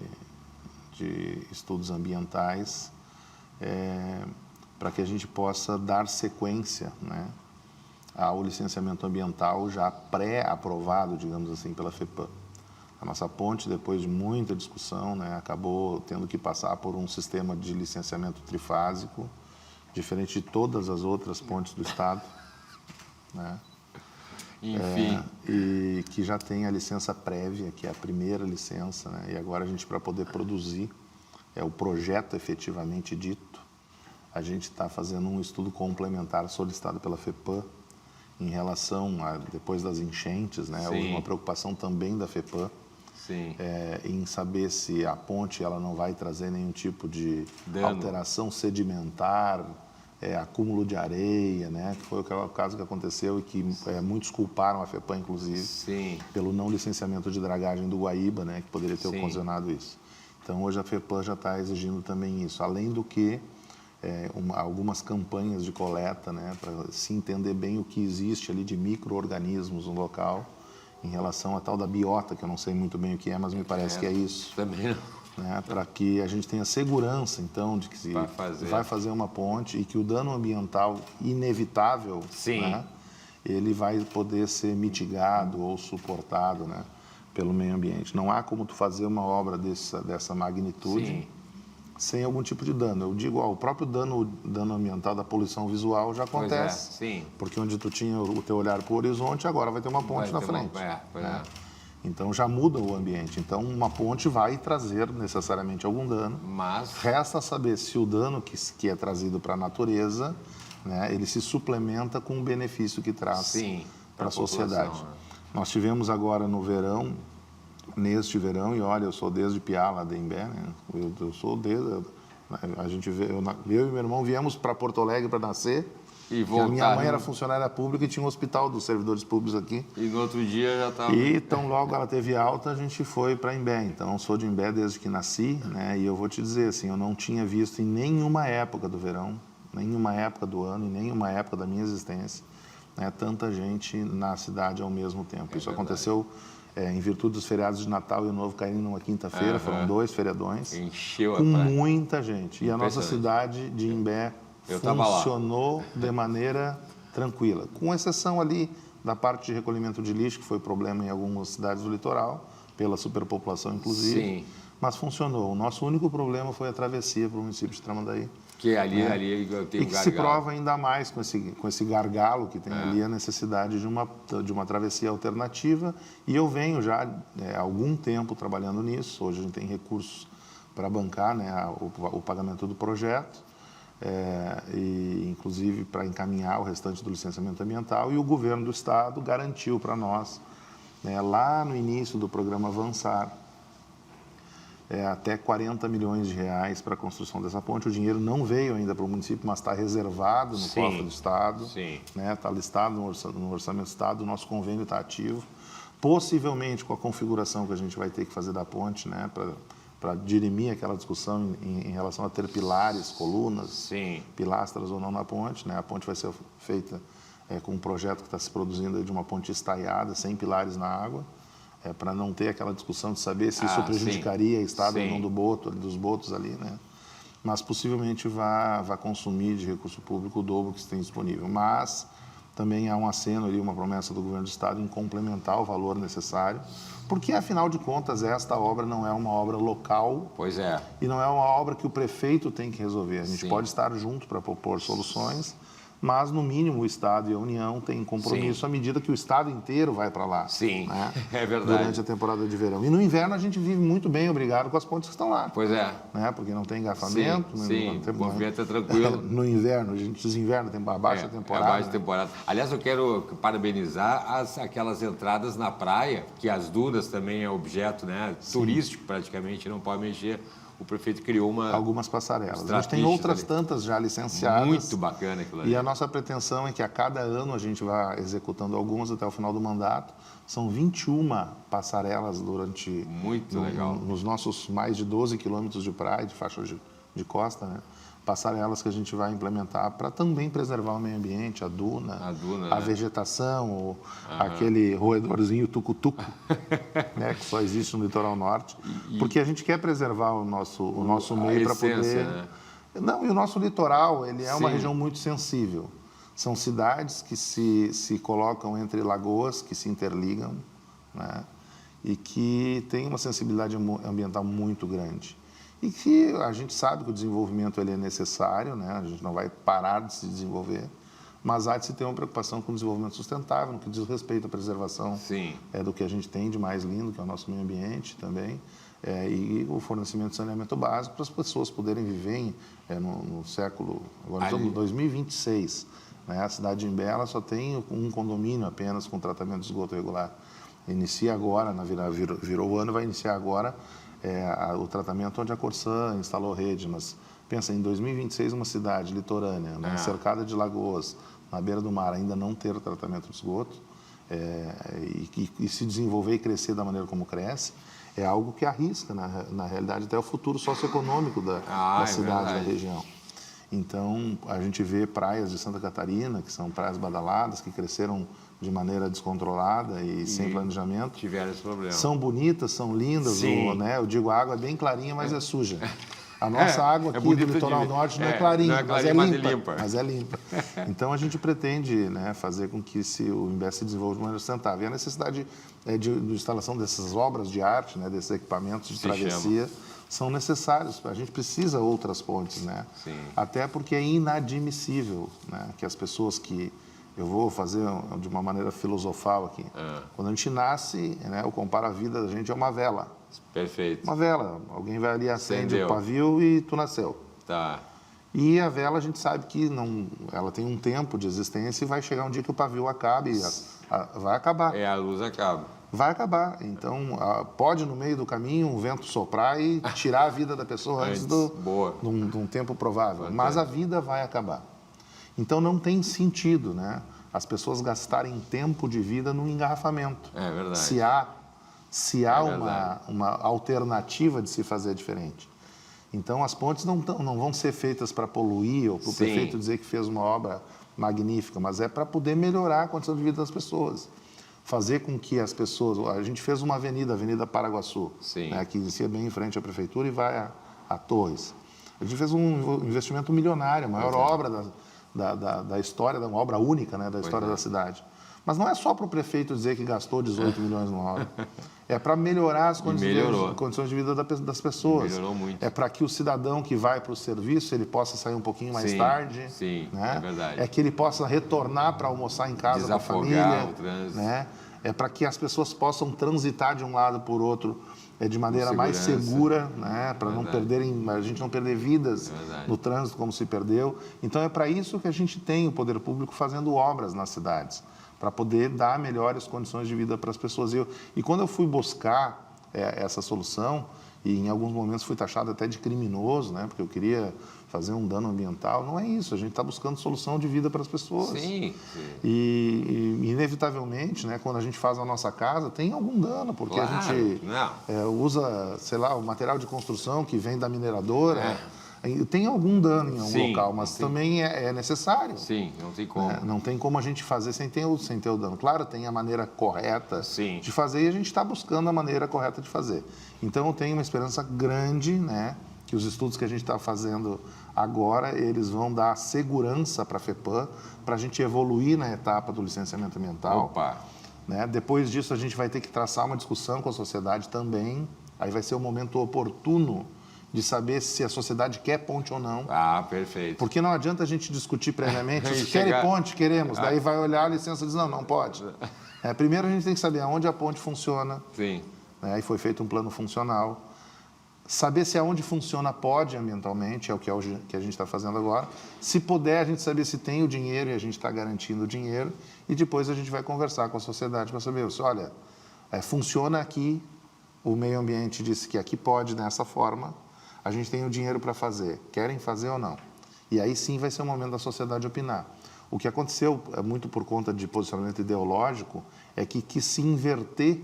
estudos ambientais, para que a gente possa dar sequência, né, ao licenciamento ambiental já pré-aprovado, digamos assim, pela FEPAM. A nossa ponte, depois de muita discussão, né, acabou tendo que passar por um sistema de licenciamento trifásico, diferente de todas as outras pontes do estado, né? Enfim. E que já tem a licença prévia, que é a primeira licença, né? E agora a gente, para poder produzir, o projeto efetivamente dito, a gente está fazendo um estudo complementar solicitado pela FEPAM em relação a, depois das enchentes, né? Houve uma preocupação também da FEPAM em saber se a ponte ela não vai trazer nenhum tipo de alteração sedimentar, acúmulo de areia, né? Que foi o caso que aconteceu e que muitos culparam a FEPAM, inclusive, pelo não licenciamento de dragagem do Guaíba, né? Que poderia ter ocasionado isso. Então, hoje a FEPAM já está exigindo também isso, além do que algumas campanhas de coleta, né? Para se entender bem o que existe ali de micro-organismos no local, em relação à tal da biota, que eu não sei muito bem o que é, mas me parece que é isso. Também não. Né, para que a gente tenha segurança, então, de que se vai fazer uma ponte e que o dano ambiental inevitável, né, ele vai poder ser mitigado ou suportado, né, pelo meio ambiente. Não há como tu fazer uma obra dessa magnitude sem algum tipo de dano. Eu digo, o próprio dano ambiental da poluição visual já acontece, porque onde tu tinha o teu olhar para o horizonte, agora vai ter uma ponte na frente. Então, já muda o ambiente. Então, uma ponte vai trazer necessariamente algum dano. Mas resta saber se o dano que é trazido para a natureza, né, ele se suplementa com o benefício que traz para a sociedade. Né? Nós tivemos agora no verão, neste verão, e olha, eu sou desde Piá, lá de Imbé, né? Eu sou desde... eu e meu irmão viemos para Porto Alegre para nascer. E a minha mãe era funcionária pública e tinha um hospital dos servidores públicos aqui. E no outro dia já estava... E então, logo ela teve alta, a gente foi para Imbé. Então, sou de Imbé desde que nasci, né? E eu vou te dizer, assim, eu não tinha visto em nenhuma época do verão, nenhuma época do ano, em nenhuma época da minha existência, né, tanta gente na cidade ao mesmo tempo. Isso aconteceu em virtude dos feriados de Natal e o Novo caindo numa quinta-feira, foram 2 feriadões. Encheu com muita gente. E a nossa cidade de Imbé funcionou de maneira tranquila, com exceção ali da parte de recolhimento de lixo, que foi problema em algumas cidades do litoral, pela superpopulação inclusive, mas funcionou. O nosso único problema foi a travessia para o município de Tramandaí, Que ali eu tenho e que se prova ainda mais com esse gargalo que tem ali a necessidade de uma travessia alternativa. E eu venho já há algum tempo trabalhando nisso. Hoje a gente tem recursos para bancar, né, o pagamento do projeto, e inclusive para encaminhar o restante do licenciamento ambiental. E o governo do estado garantiu para nós, né, lá no início do programa Avançar, até 40 milhões de reais para a construção dessa ponte. O dinheiro não veio ainda para o município, mas está reservado no cofre do Estado. Está listado no Orçamento do Estado, o nosso convênio está ativo. Possivelmente, com a configuração que a gente vai ter que fazer da ponte, né, para dirimir aquela discussão em relação a ter pilares, colunas, pilastras ou não na ponte. Né? A ponte vai ser feita com um projeto que está se produzindo de uma ponte estaiada, sem pilares na água, para não ter aquela discussão de saber se isso prejudicaria a estrada ou não dos botos ali, né? Mas possivelmente vai consumir de recurso público o dobro que se tem disponível. Mas também há um aceno ali, uma promessa do governo do estado em complementar o valor necessário, porque afinal de contas esta obra não é uma obra local. Pois é. E não é uma obra que o prefeito tem que resolver. A gente pode estar junto para propor soluções, mas, no mínimo, o Estado e a União têm compromisso à medida que o Estado inteiro vai para lá. Né? É verdade. Durante a temporada de verão. E no inverno a gente vive muito bem, obrigado, com as pontes que estão lá. Pois é. Né? Porque não tem engarrafamento. O movimento é tranquilo. No inverno, a gente desinverna, tem baixa temporada. Baixa temporada. Aliás, eu quero parabenizar aquelas entradas na praia, que as dunas também é objeto, né, turístico praticamente, não pode mexer. O prefeito criou algumas passarelas. A gente tem outras tantas já licenciadas. Muito bacana aquilo ali. E a nossa pretensão é que a cada ano a gente vá executando algumas até o final do mandato. São 21 passarelas durante... Muito legal. Nos nossos mais de 12 quilômetros de praia, de faixa de costa, né? Passarelas que a gente vai implementar para também preservar o meio ambiente, a duna, a vegetação, aquele roedorzinho tucutuco, né, que só existe no litoral norte, porque a gente quer preservar o nosso meio para poder... Né? Não, e o nosso litoral, ele é uma região muito sensível. São cidades que se colocam entre lagoas, que se interligam, né, e que têm uma sensibilidade ambiental muito grande. E que a gente sabe que o desenvolvimento ele é necessário, né? A gente não vai parar de se desenvolver, mas há de se ter uma preocupação com o desenvolvimento sustentável, no que diz respeito à preservação do que a gente tem de mais lindo, que é o nosso meio ambiente também, e o fornecimento de saneamento básico para as pessoas poderem viver no século... Agora estamos em 2026. Né? A cidade de Imbé só tem um condomínio apenas com tratamento de esgoto regular. Inicia agora, virou o ano, vai iniciar agora o tratamento onde a Corsã instalou rede, mas pensa em 2026 uma cidade litorânea, né, cercada de lagoas, na beira do mar, ainda não ter tratamento de esgoto e se desenvolver e crescer da maneira como cresce, é algo que arrisca, na realidade, até o futuro socioeconômico da cidade, da região. Então, a gente vê praias de Santa Catarina, que são praias badaladas, que cresceram de maneira descontrolada e sem planejamento. Tiveram esse problema. São bonitas, são lindas, eu digo, a água é bem clarinha, mas é suja. A nossa água aqui do litoral norte não é clarinha, mas é limpa. Então, a gente pretende, né, fazer com que o Imbé se desenvolva de maneira sustentável. E a necessidade de instalação dessas obras de arte, né, desses equipamentos de travessia, são necessários. A gente precisa outras pontes, né? Até porque é inadmissível, né, que as pessoas que... Eu vou fazer de uma maneira filosofal aqui. Quando a gente nasce, né, eu comparo a vida da gente a uma vela. Perfeito. Uma vela. Alguém vai ali, acende o pavio e tu nasceu. Tá. E a vela, a gente sabe que ela tem um tempo de existência e vai chegar um dia que o pavio acabe e vai acabar. A luz acaba. Vai acabar. Então, pode, no meio do caminho, um vento soprar e tirar a vida da pessoa antes de um tempo provável. Mas a vida vai acabar. Então, não tem sentido, né, as pessoas gastarem tempo de vida no engarrafamento. É verdade. Se há uma alternativa de se fazer diferente. Então, as pontes não vão ser feitas para poluir ou para o prefeito dizer que fez uma obra magnífica, mas é para poder melhorar a condição de vida das pessoas. Fazer com que as pessoas... A gente fez uma avenida, a Avenida Paraguaçu, né, que inicia bem em frente à prefeitura e vai a Torres. A gente fez um investimento milionário, a maior obra da história, uma obra única, né, da história da cidade. Mas não é só para o prefeito dizer que gastou 18 milhões numa obra. É para melhorar as condições de vida das pessoas. Melhorou muito. É para que o cidadão que vai para o serviço ele possa sair um pouquinho mais tarde. Sim, né? É verdade. É que ele possa retornar para almoçar em casa com a família. O trânsito. Né? É para que as pessoas possam transitar de um lado por outro de maneira mais segura, né? Para não perderem, a gente não perder vidas no trânsito como se perdeu. Então é para isso que a gente tem o poder público fazendo obras nas cidades, para poder dar melhores condições de vida para as pessoas. E quando eu fui buscar essa solução, e em alguns momentos fui taxado até de criminoso, né? Porque eu queria fazer um dano ambiental, não é isso, a gente está buscando solução de vida para as pessoas. Sim. E inevitavelmente, né, quando a gente faz a nossa casa, tem algum dano, porque a gente usa, sei lá, o material de construção que vem da mineradora, tem algum dano em algum local, mas também é necessário. Sim, não tem como. Não tem como a gente fazer sem ter o dano. Claro, tem a maneira correta de fazer e a gente está buscando a maneira correta de fazer. Então, eu tenho uma esperança grande, né, que os estudos que a gente está fazendo agora, eles vão dar segurança para a FEPAM, para a gente evoluir na etapa do licenciamento ambiental. Né? Depois disso, a gente vai ter que traçar uma discussão com a sociedade também. Aí vai ser o momento oportuno de saber se a sociedade quer ponte ou não. Perfeito. Porque não adianta a gente discutir previamente, se querem ponte, queremos. Daí vai olhar a licença e diz, não pode. Primeiro a gente tem que saber aonde a ponte funciona. Sim. Aí foi feito um plano funcional. Saber se aonde funciona pode ambientalmente, é o que a gente está fazendo agora. Se puder, a gente saber se tem o dinheiro e a gente está garantindo o dinheiro. E depois a gente vai conversar com a sociedade para saber, olha, funciona aqui, o meio ambiente disse que aqui pode dessa forma, a gente tem o dinheiro para fazer, querem fazer ou não? E aí sim vai ser o momento da sociedade opinar. O que aconteceu, muito por conta de posicionamento ideológico, é que quis se inverter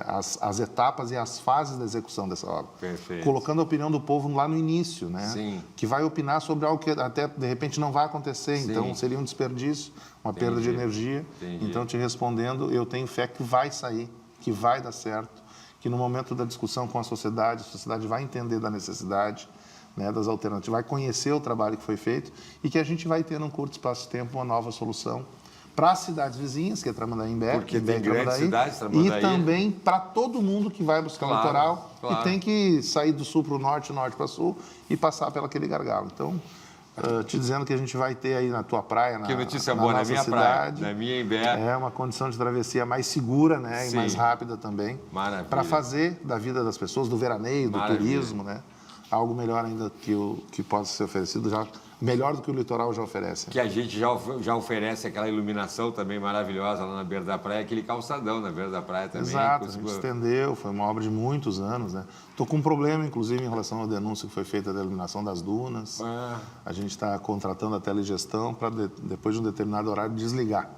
as etapas e as fases da execução dessa obra. Perfeito. Colocando a opinião do povo lá no início, né? Sim. Que vai opinar sobre algo que até, de repente, não vai acontecer. Sim. Então, seria um desperdício, uma perda de energia. Então, te respondendo, eu tenho fé que vai sair, que vai dar certo, que no momento da discussão com a sociedade vai entender da necessidade, né, das alternativas, vai conhecer o trabalho que foi feito e que a gente vai ter, num curto espaço de tempo, uma nova solução para as cidades vizinhas, que é Tramandaí e Imbé, porque tem grandes cidades, Tramandaí, e também para todo mundo que vai buscar o litoral e tem que sair do sul para o norte para o sul e passar pelo aquele gargalo. Então, te dizendo que a gente vai ter aí na tua praia, que notícia boa, na minha cidade, praia, na minha Imbé. É uma condição de travessia mais segura, né, e mais rápida também. Maravilha. Para fazer da vida das pessoas, do veraneio, do turismo, né, algo melhor ainda que possa ser oferecido já. Melhor do que o litoral já oferece. Que a gente já oferece aquela iluminação também maravilhosa lá na beira da praia, aquele calçadão na beira da praia também. Exato, a gente estendeu, foi uma obra de muitos anos, né? Estou com um problema, inclusive, em relação ao denúncio que foi feita da iluminação das dunas. A gente está contratando a telegestão para, depois de um determinado horário, desligar.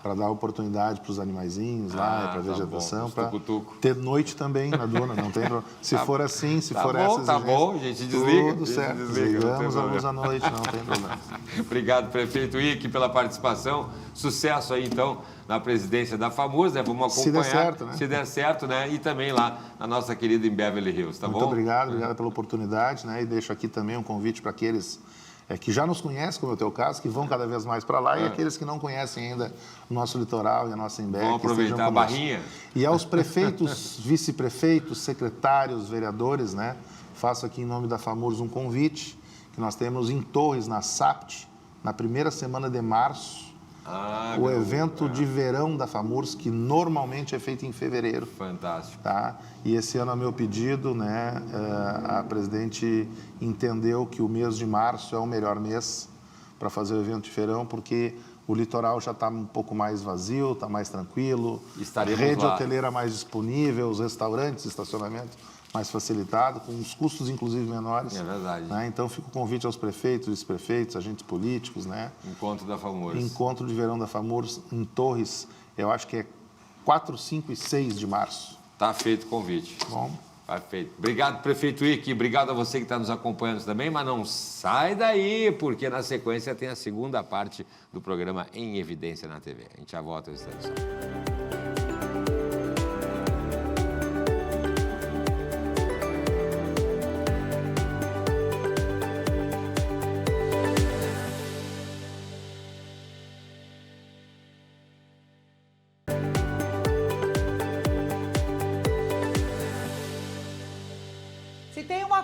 Para dar oportunidade para os animaizinhos lá, para a vegetação, para ter noite também na duna, não tem problema. Se for assim, se for essa exigência... Tá bom, a gente desliga. Tudo certo, desligamos a luz à noite, não tem problema. Obrigado, prefeito Ike, pela participação. Sucesso aí, então, na presidência da FAMURS, né? Vamos acompanhar. Se der certo, né? Se der certo, né? E também lá na nossa querida em Beverly Hills, tá bom? Muito obrigado pela oportunidade, né? E deixo aqui também um convite para aqueles que já nos conhecem, como é o teu caso, que vão cada vez mais para lá, e aqueles que não conhecem ainda o nosso litoral e a nossa Imbé. Vão aproveitar a barrinha. E aos prefeitos, vice-prefeitos, secretários, vereadores, né? Faço aqui em nome da FAMURS um convite, que nós temos em Torres, na SAPT, na primeira semana de março, o evento de verão da FAMURS, que normalmente é feito em fevereiro. Fantástico. Tá? E esse ano, a meu pedido, né, a presidente entendeu que o mês de março é o melhor mês para fazer o evento de verão, porque o litoral já está um pouco mais vazio, está mais tranquilo, a rede hoteleira mais disponível, os restaurantes, estacionamento mais facilitado, com os custos, inclusive, menores. É verdade. Né? Então, fica o convite aos prefeitos, vice-prefeitos, agentes políticos, né? Encontro da FAMURS. Encontro de verão da FAMURS em Torres, eu acho que é 4, 5 e 6 de março. Tá feito o convite. Bom. Tá feito. Obrigado, prefeito Ike. Obrigado a você que está nos acompanhando também, mas não sai daí, porque na sequência tem a segunda parte do programa Em Evidência na TV. A gente já volta ao instante.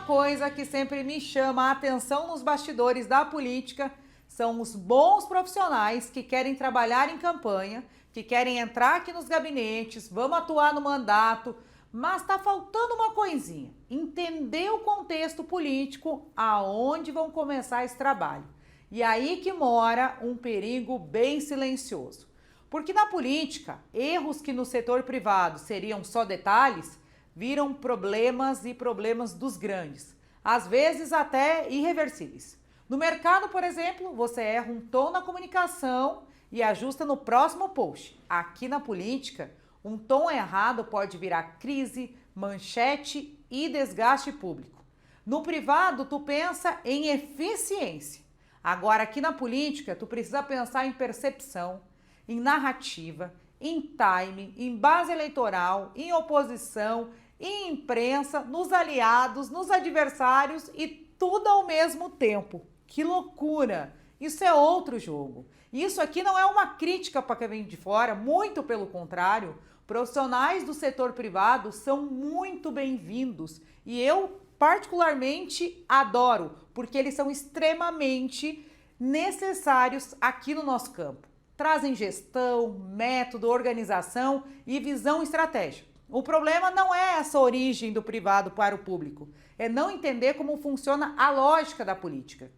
coisa que sempre me chama a atenção nos bastidores da política são os bons profissionais que querem trabalhar em campanha, que querem entrar aqui nos gabinetes, vamos atuar no mandato, mas está faltando uma coisinha, entender o contexto político, aonde vão começar esse trabalho. E aí que mora um perigo bem silencioso. Porque na política, erros que no setor privado seriam só detalhes, viram problemas e problemas dos grandes, às vezes até irreversíveis. No mercado, por exemplo, você erra um tom na comunicação e ajusta no próximo post. Aqui na política, um tom errado pode virar crise, manchete e desgaste público. No privado, tu pensa em eficiência. Agora, aqui na política, tu precisa pensar em percepção, em narrativa, em timing, em base eleitoral, em oposição, em imprensa, nos aliados, nos adversários e tudo ao mesmo tempo. Que loucura! Isso é outro jogo. Isso aqui não é uma crítica para quem vem de fora, muito pelo contrário. Profissionais do setor privado são muito bem-vindos e eu particularmente adoro, porque eles são extremamente necessários aqui no nosso campo. Trazem gestão, método, organização e visão estratégica. O problema não é essa origem do privado para o público, é não entender como funciona a lógica da política.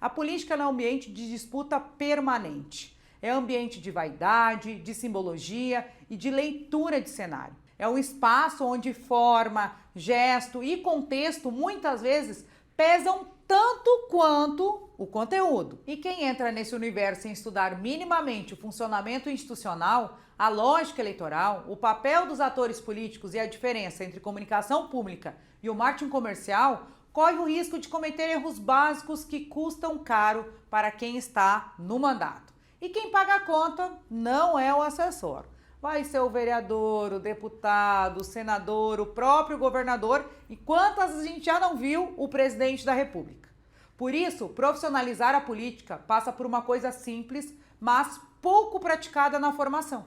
A política é um ambiente de disputa permanente. É ambiente de vaidade, de simbologia e de leitura de cenário. É um espaço onde forma, gesto e contexto muitas vezes pesam tanto quanto o conteúdo. E quem entra nesse universo sem estudar minimamente o funcionamento institucional, a lógica eleitoral, o papel dos atores políticos e a diferença entre comunicação pública e o marketing comercial, corre o risco de cometer erros básicos que custam caro para quem está no mandato. E quem paga a conta não é o assessor. Vai ser o vereador, o deputado, o senador, o próprio governador e quantas a gente já não viu, o presidente da República. Por isso, profissionalizar a política passa por uma coisa simples, mas pouco praticada na formação.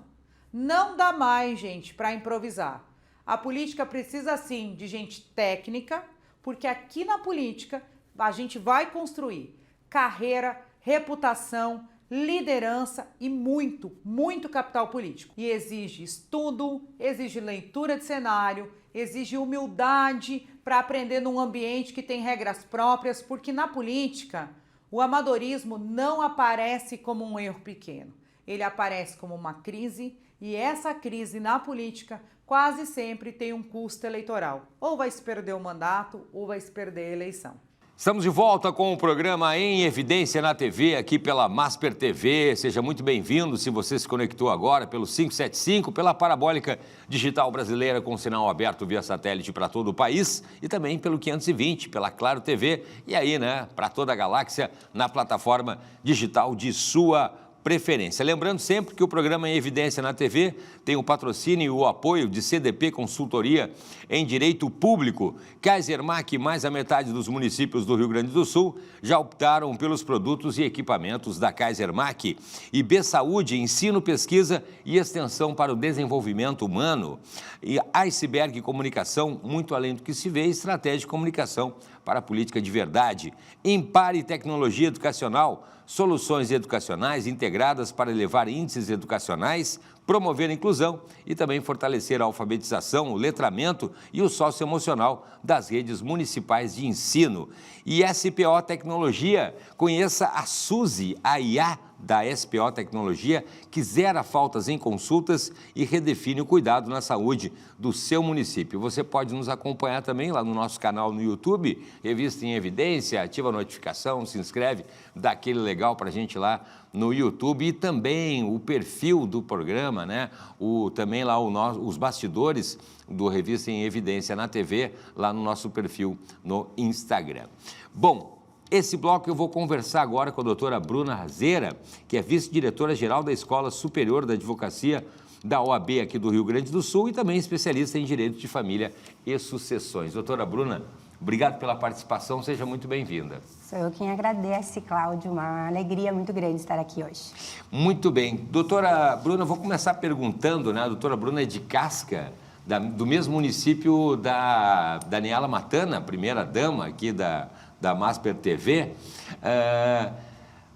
Não dá mais, gente, para improvisar. A política precisa, sim, de gente técnica, porque aqui na política a gente vai construir carreira, reputação, liderança e muito capital político. E exige estudo, exige leitura de cenário, exige humildade para aprender num ambiente que tem regras próprias, porque na política o amadorismo não aparece como um erro pequeno. Ele aparece como uma crise e essa crise na política quase sempre tem um custo eleitoral. Ou vai se perder o mandato ou vai se perder a eleição. Estamos de volta com o programa Em Evidência na TV, aqui pela Masper TV. Seja muito bem-vindo se você se conectou agora pelo 575, pela Parabólica Digital Brasileira com sinal aberto via satélite para todo o país e também pelo 520, pela Claro TV e aí, né, para toda a galáxia na plataforma digital de sua preferência. Lembrando sempre que o programa Em Evidência na TV tem o patrocínio e o apoio de CDP Consultoria em Direito Público. Kaisermac, mais a metade dos municípios do Rio Grande do Sul já optaram pelos produtos e equipamentos da Kaisermac. E B Saúde, ensino, pesquisa e extensão para o desenvolvimento humano. E Iceberg Comunicação, muito além do que se vê, estratégia de comunicação para a política de verdade. Impare Tecnologia Educacional, soluções educacionais integradas para elevar índices educacionais, promover a inclusão e também fortalecer a alfabetização, o letramento e o socioemocional das redes municipais de ensino. E SPO Tecnologia, conheça a Suzy, a IA da SPO Tecnologia, que zera faltas em consultas e redefine o cuidado na saúde do seu município. Você pode nos acompanhar também lá no nosso canal no YouTube, Revista em Evidência, ativa a notificação, se inscreve, dá aquele legal para a gente lá no YouTube e também o perfil do programa, né? Também lá os bastidores do Revista em Evidência na TV, lá no nosso perfil no Instagram. Bom, esse bloco eu vou conversar agora com a doutora Bruna Razeira, que é vice-diretora-geral da Escola Superior da Advocacia da OAB aqui do Rio Grande do Sul e também especialista em Direito de Família e Sucessões. Doutora Bruna, obrigado pela participação, seja muito bem-vinda. Sou eu quem agradece, Cláudio, uma alegria muito grande estar aqui hoje. Muito bem. Doutora Bruna, vou começar perguntando, né? A doutora Bruna é de Casca, do mesmo município da Daniela Matana, primeira dama aqui da Masper TV.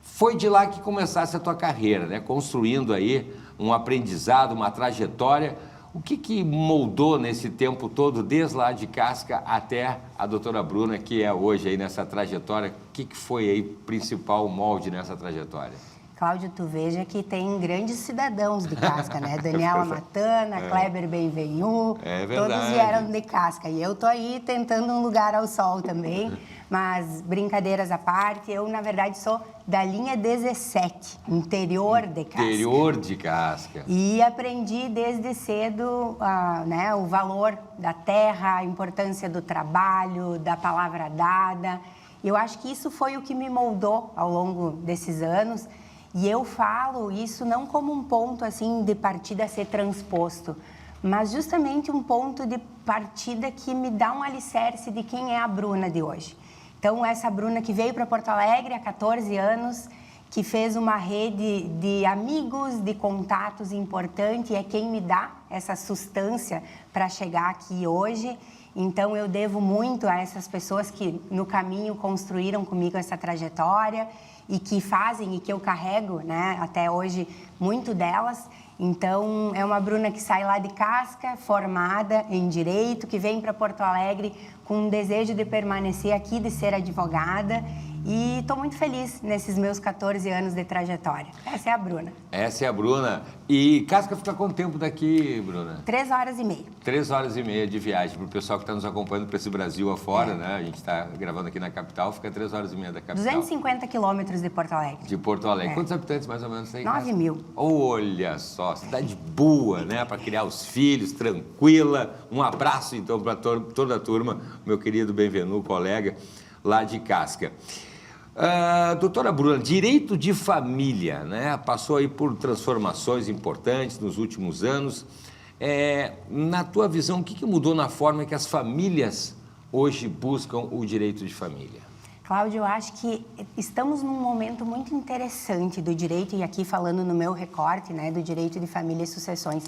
Foi de lá que começasse a tua carreira, né? Construindo aí um aprendizado, uma trajetória. O que moldou nesse tempo todo, desde lá de Casca até a doutora Bruna, que é hoje aí nessa trajetória? O que foi aí o principal molde nessa trajetória? Cláudio, tu veja que tem grandes cidadãos de Casca, né? Daniela Matana, Kleber Benvenu, todos vieram de Casca. E eu tô aí tentando um lugar ao sol também, mas brincadeiras à parte, eu, na verdade, sou da linha 17, interior de Casca. Interior de Casca. E aprendi desde cedo né, o valor da terra, a importância do trabalho, da palavra dada. Eu acho que isso foi o que me moldou ao longo desses anos. E eu falo isso não como um ponto assim de partida a ser transposto, mas justamente um ponto de partida que me dá um alicerce de quem é a Bruna de hoje. Então, essa Bruna que veio para Porto Alegre há 14 anos, que fez uma rede de amigos, de contatos importante, é quem me dá essa sustância para chegar aqui hoje. Então, eu devo muito a essas pessoas que no caminho construíram comigo essa trajetória e que fazem e que eu carrego, né, até hoje, muito delas. Então, é uma Bruna que sai lá de Casca, formada em Direito, que vem para Porto Alegre com um desejo de permanecer aqui, de ser advogada. E estou muito feliz nesses meus 14 anos de trajetória. Essa é a Bruna. Essa é a Bruna. E Casca fica quanto tempo daqui, Bruna? 3 horas e meia. 3 horas e meia de viagem. Para o pessoal que está nos acompanhando para esse Brasil afora, né? A gente está gravando aqui na capital, fica 3 horas e meia da capital. 250 quilômetros de Porto Alegre. De Porto Alegre. Quantos habitantes mais ou menos tem? 9 mil. Olha só, cidade boa, né? Para criar os filhos, tranquila. Um abraço, então, para toda a turma, meu querido Benvenu, colega lá de Casca. Doutora Bruna, direito de família, né? Passou aí por transformações importantes nos últimos anos. Na tua visão, o que mudou na forma que as famílias hoje buscam o direito de família? Cláudio, eu acho que estamos num momento muito interessante do direito, e aqui falando no meu recorte, né, do direito de família e sucessões.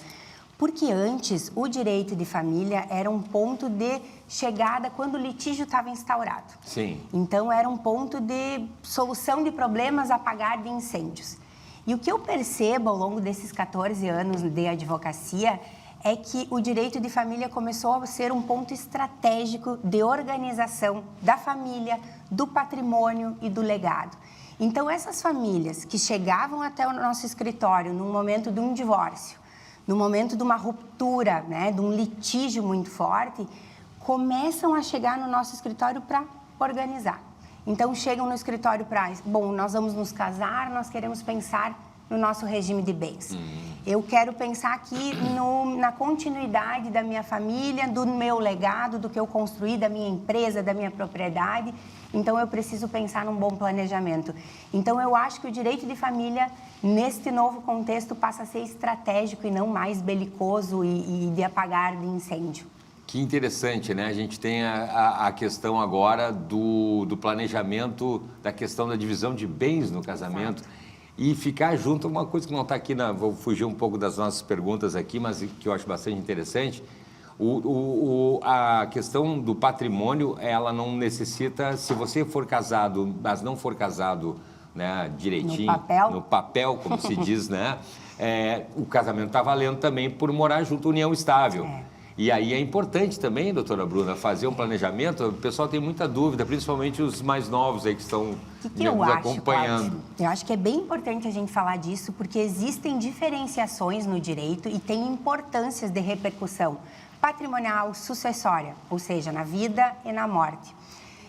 Porque antes o direito de família era um ponto de chegada quando o litígio estava instaurado. Sim. Então era um ponto de solução de problemas, apagar de incêndios. E o que eu percebo ao longo desses 14 anos de advocacia é que o direito de família começou a ser um ponto estratégico de organização da família, do patrimônio e do legado. Então essas famílias que chegavam até o nosso escritório no momento de um divórcio, no momento de uma ruptura, né, de um litígio muito forte, começam a chegar no nosso escritório para organizar. Então, chegam no escritório para, bom, nós vamos nos casar, nós queremos pensar no nosso regime de bens. Eu quero pensar aqui na continuidade da minha família, do meu legado, do que eu construí, da minha empresa, da minha propriedade. Então, eu preciso pensar num bom planejamento. Então, eu acho que o direito de família, neste novo contexto, passa a ser estratégico e não mais belicoso e de apagar de incêndio. Que interessante, né? A gente tem a questão agora do planejamento, da questão da divisão de bens no casamento. Exato. E ficar junto, uma coisa que não está aqui, vou fugir um pouco das nossas perguntas aqui, mas que eu acho bastante interessante. A questão do patrimônio, ela não necessita, se você for casado, mas não for casado, né, direitinho, no papel, como se diz, né, o casamento está valendo também por morar junto, união estável. E aí é importante também, doutora Bruna, fazer um planejamento. O pessoal tem muita dúvida, principalmente os mais novos aí que estão nos acompanhando. Cláudio? Eu acho que é bem importante a gente falar disso, porque existem diferenciações no direito e tem importâncias de repercussão patrimonial, sucessória, ou seja, na vida e na morte.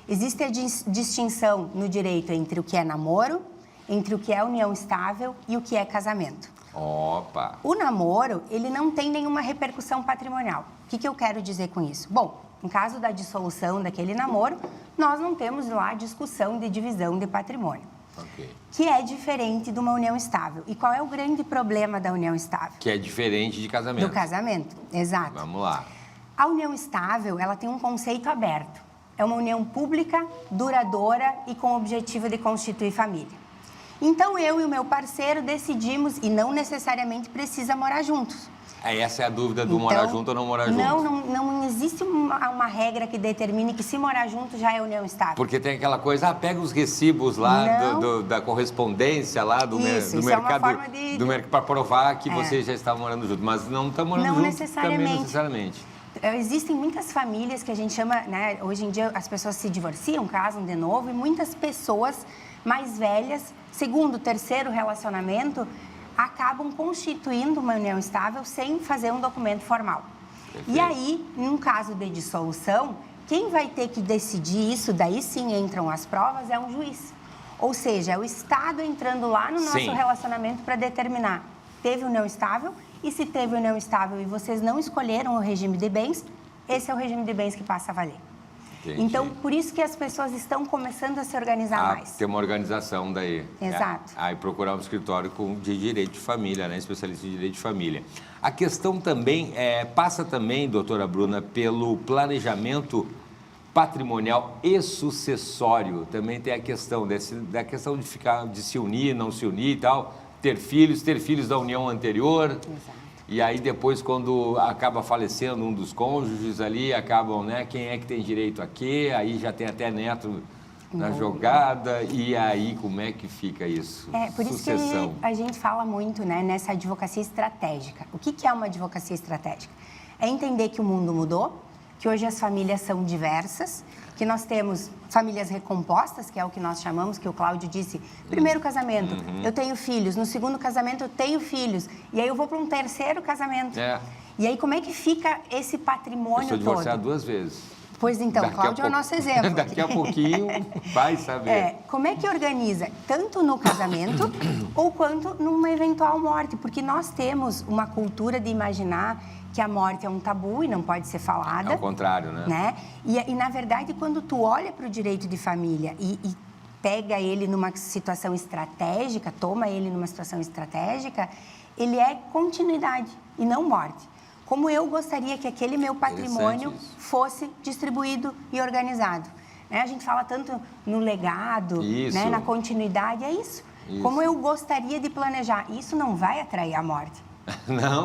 Existe a distinção no direito entre o que é namoro, entre o que é união estável e o que é casamento. Opa! O namoro, ele não tem nenhuma repercussão patrimonial. O que eu quero dizer com isso? Bom, em caso da dissolução daquele namoro, nós não temos lá discussão de divisão de patrimônio. Okay. Que é diferente de uma união estável. E qual é o grande problema da união estável? Que é diferente de casamento. Do casamento, exato. Vamos lá. A união estável, ela tem um conceito aberto. É uma união pública, duradoura e com o objetivo de constituir família. Então, eu e o meu parceiro decidimos, e não necessariamente precisa morar juntos. Essa é a dúvida do morar junto ou não morar junto. Não existe uma regra que determine que se morar junto já é união estável. Porque tem aquela coisa, pega os recibos lá da correspondência lá do mercado, é uma forma de... para provar que você já está morando junto, mas não está morando junto também necessariamente. Existem muitas famílias que a gente chama, né, hoje em dia as pessoas se divorciam, casam de novo, e muitas pessoas mais velhas, segundo, terceiro relacionamento, acabam constituindo uma união estável sem fazer um documento formal. Perfeito. E aí, num caso de dissolução, quem vai ter que decidir isso, daí sim entram as provas, é um juiz. Ou seja, é o Estado entrando lá no nosso relacionamento para determinar, teve união estável, e se teve união estável e vocês não escolheram o regime de bens, esse é o regime de bens que passa a valer. Entendi. Então, por isso que as pessoas estão começando a se organizar mais. Ter uma organização daí. Exato. Aí procurar um escritório de direito de família, né? Especialista em direito de família. A questão também, passa também, doutora Bruna, pelo planejamento patrimonial e sucessório. Também tem a questão da questão de se unir, não se unir e tal, ter filhos da união anterior. Exato. E aí depois, quando acaba falecendo um dos cônjuges ali, acabam, né? Quem é que tem direito a quê? Aí já tem até neto na jogada. E aí, como é que fica isso? Por Sucessão. isso que a gente fala muito, né, nessa advocacia estratégica. O que é uma advocacia estratégica? É entender que o mundo mudou, que hoje as famílias são diversas, que nós temos famílias recompostas, que é o que nós chamamos, que o Cláudio disse, primeiro casamento, eu tenho filhos, no segundo casamento eu tenho filhos, e aí eu vou para um terceiro casamento. E aí como é que fica esse patrimônio todo? Eu sou divorciado 2 vezes. Pois então, Cláudio é o nosso exemplo. Daqui a pouquinho vai saber. Como é que organiza, tanto no casamento ou quanto numa eventual morte? Porque nós temos uma cultura de imaginar que a morte é um tabu e não pode ser falada. É o contrário, né? E na verdade, quando tu olha para o direito de família e pega ele numa situação estratégica, toma ele numa situação estratégica, ele é continuidade e não morte. Como eu gostaria que aquele meu patrimônio fosse distribuído e organizado. A gente fala tanto no legado, né, na continuidade, é isso. Como eu gostaria de planejar. Isso não vai atrair a morte.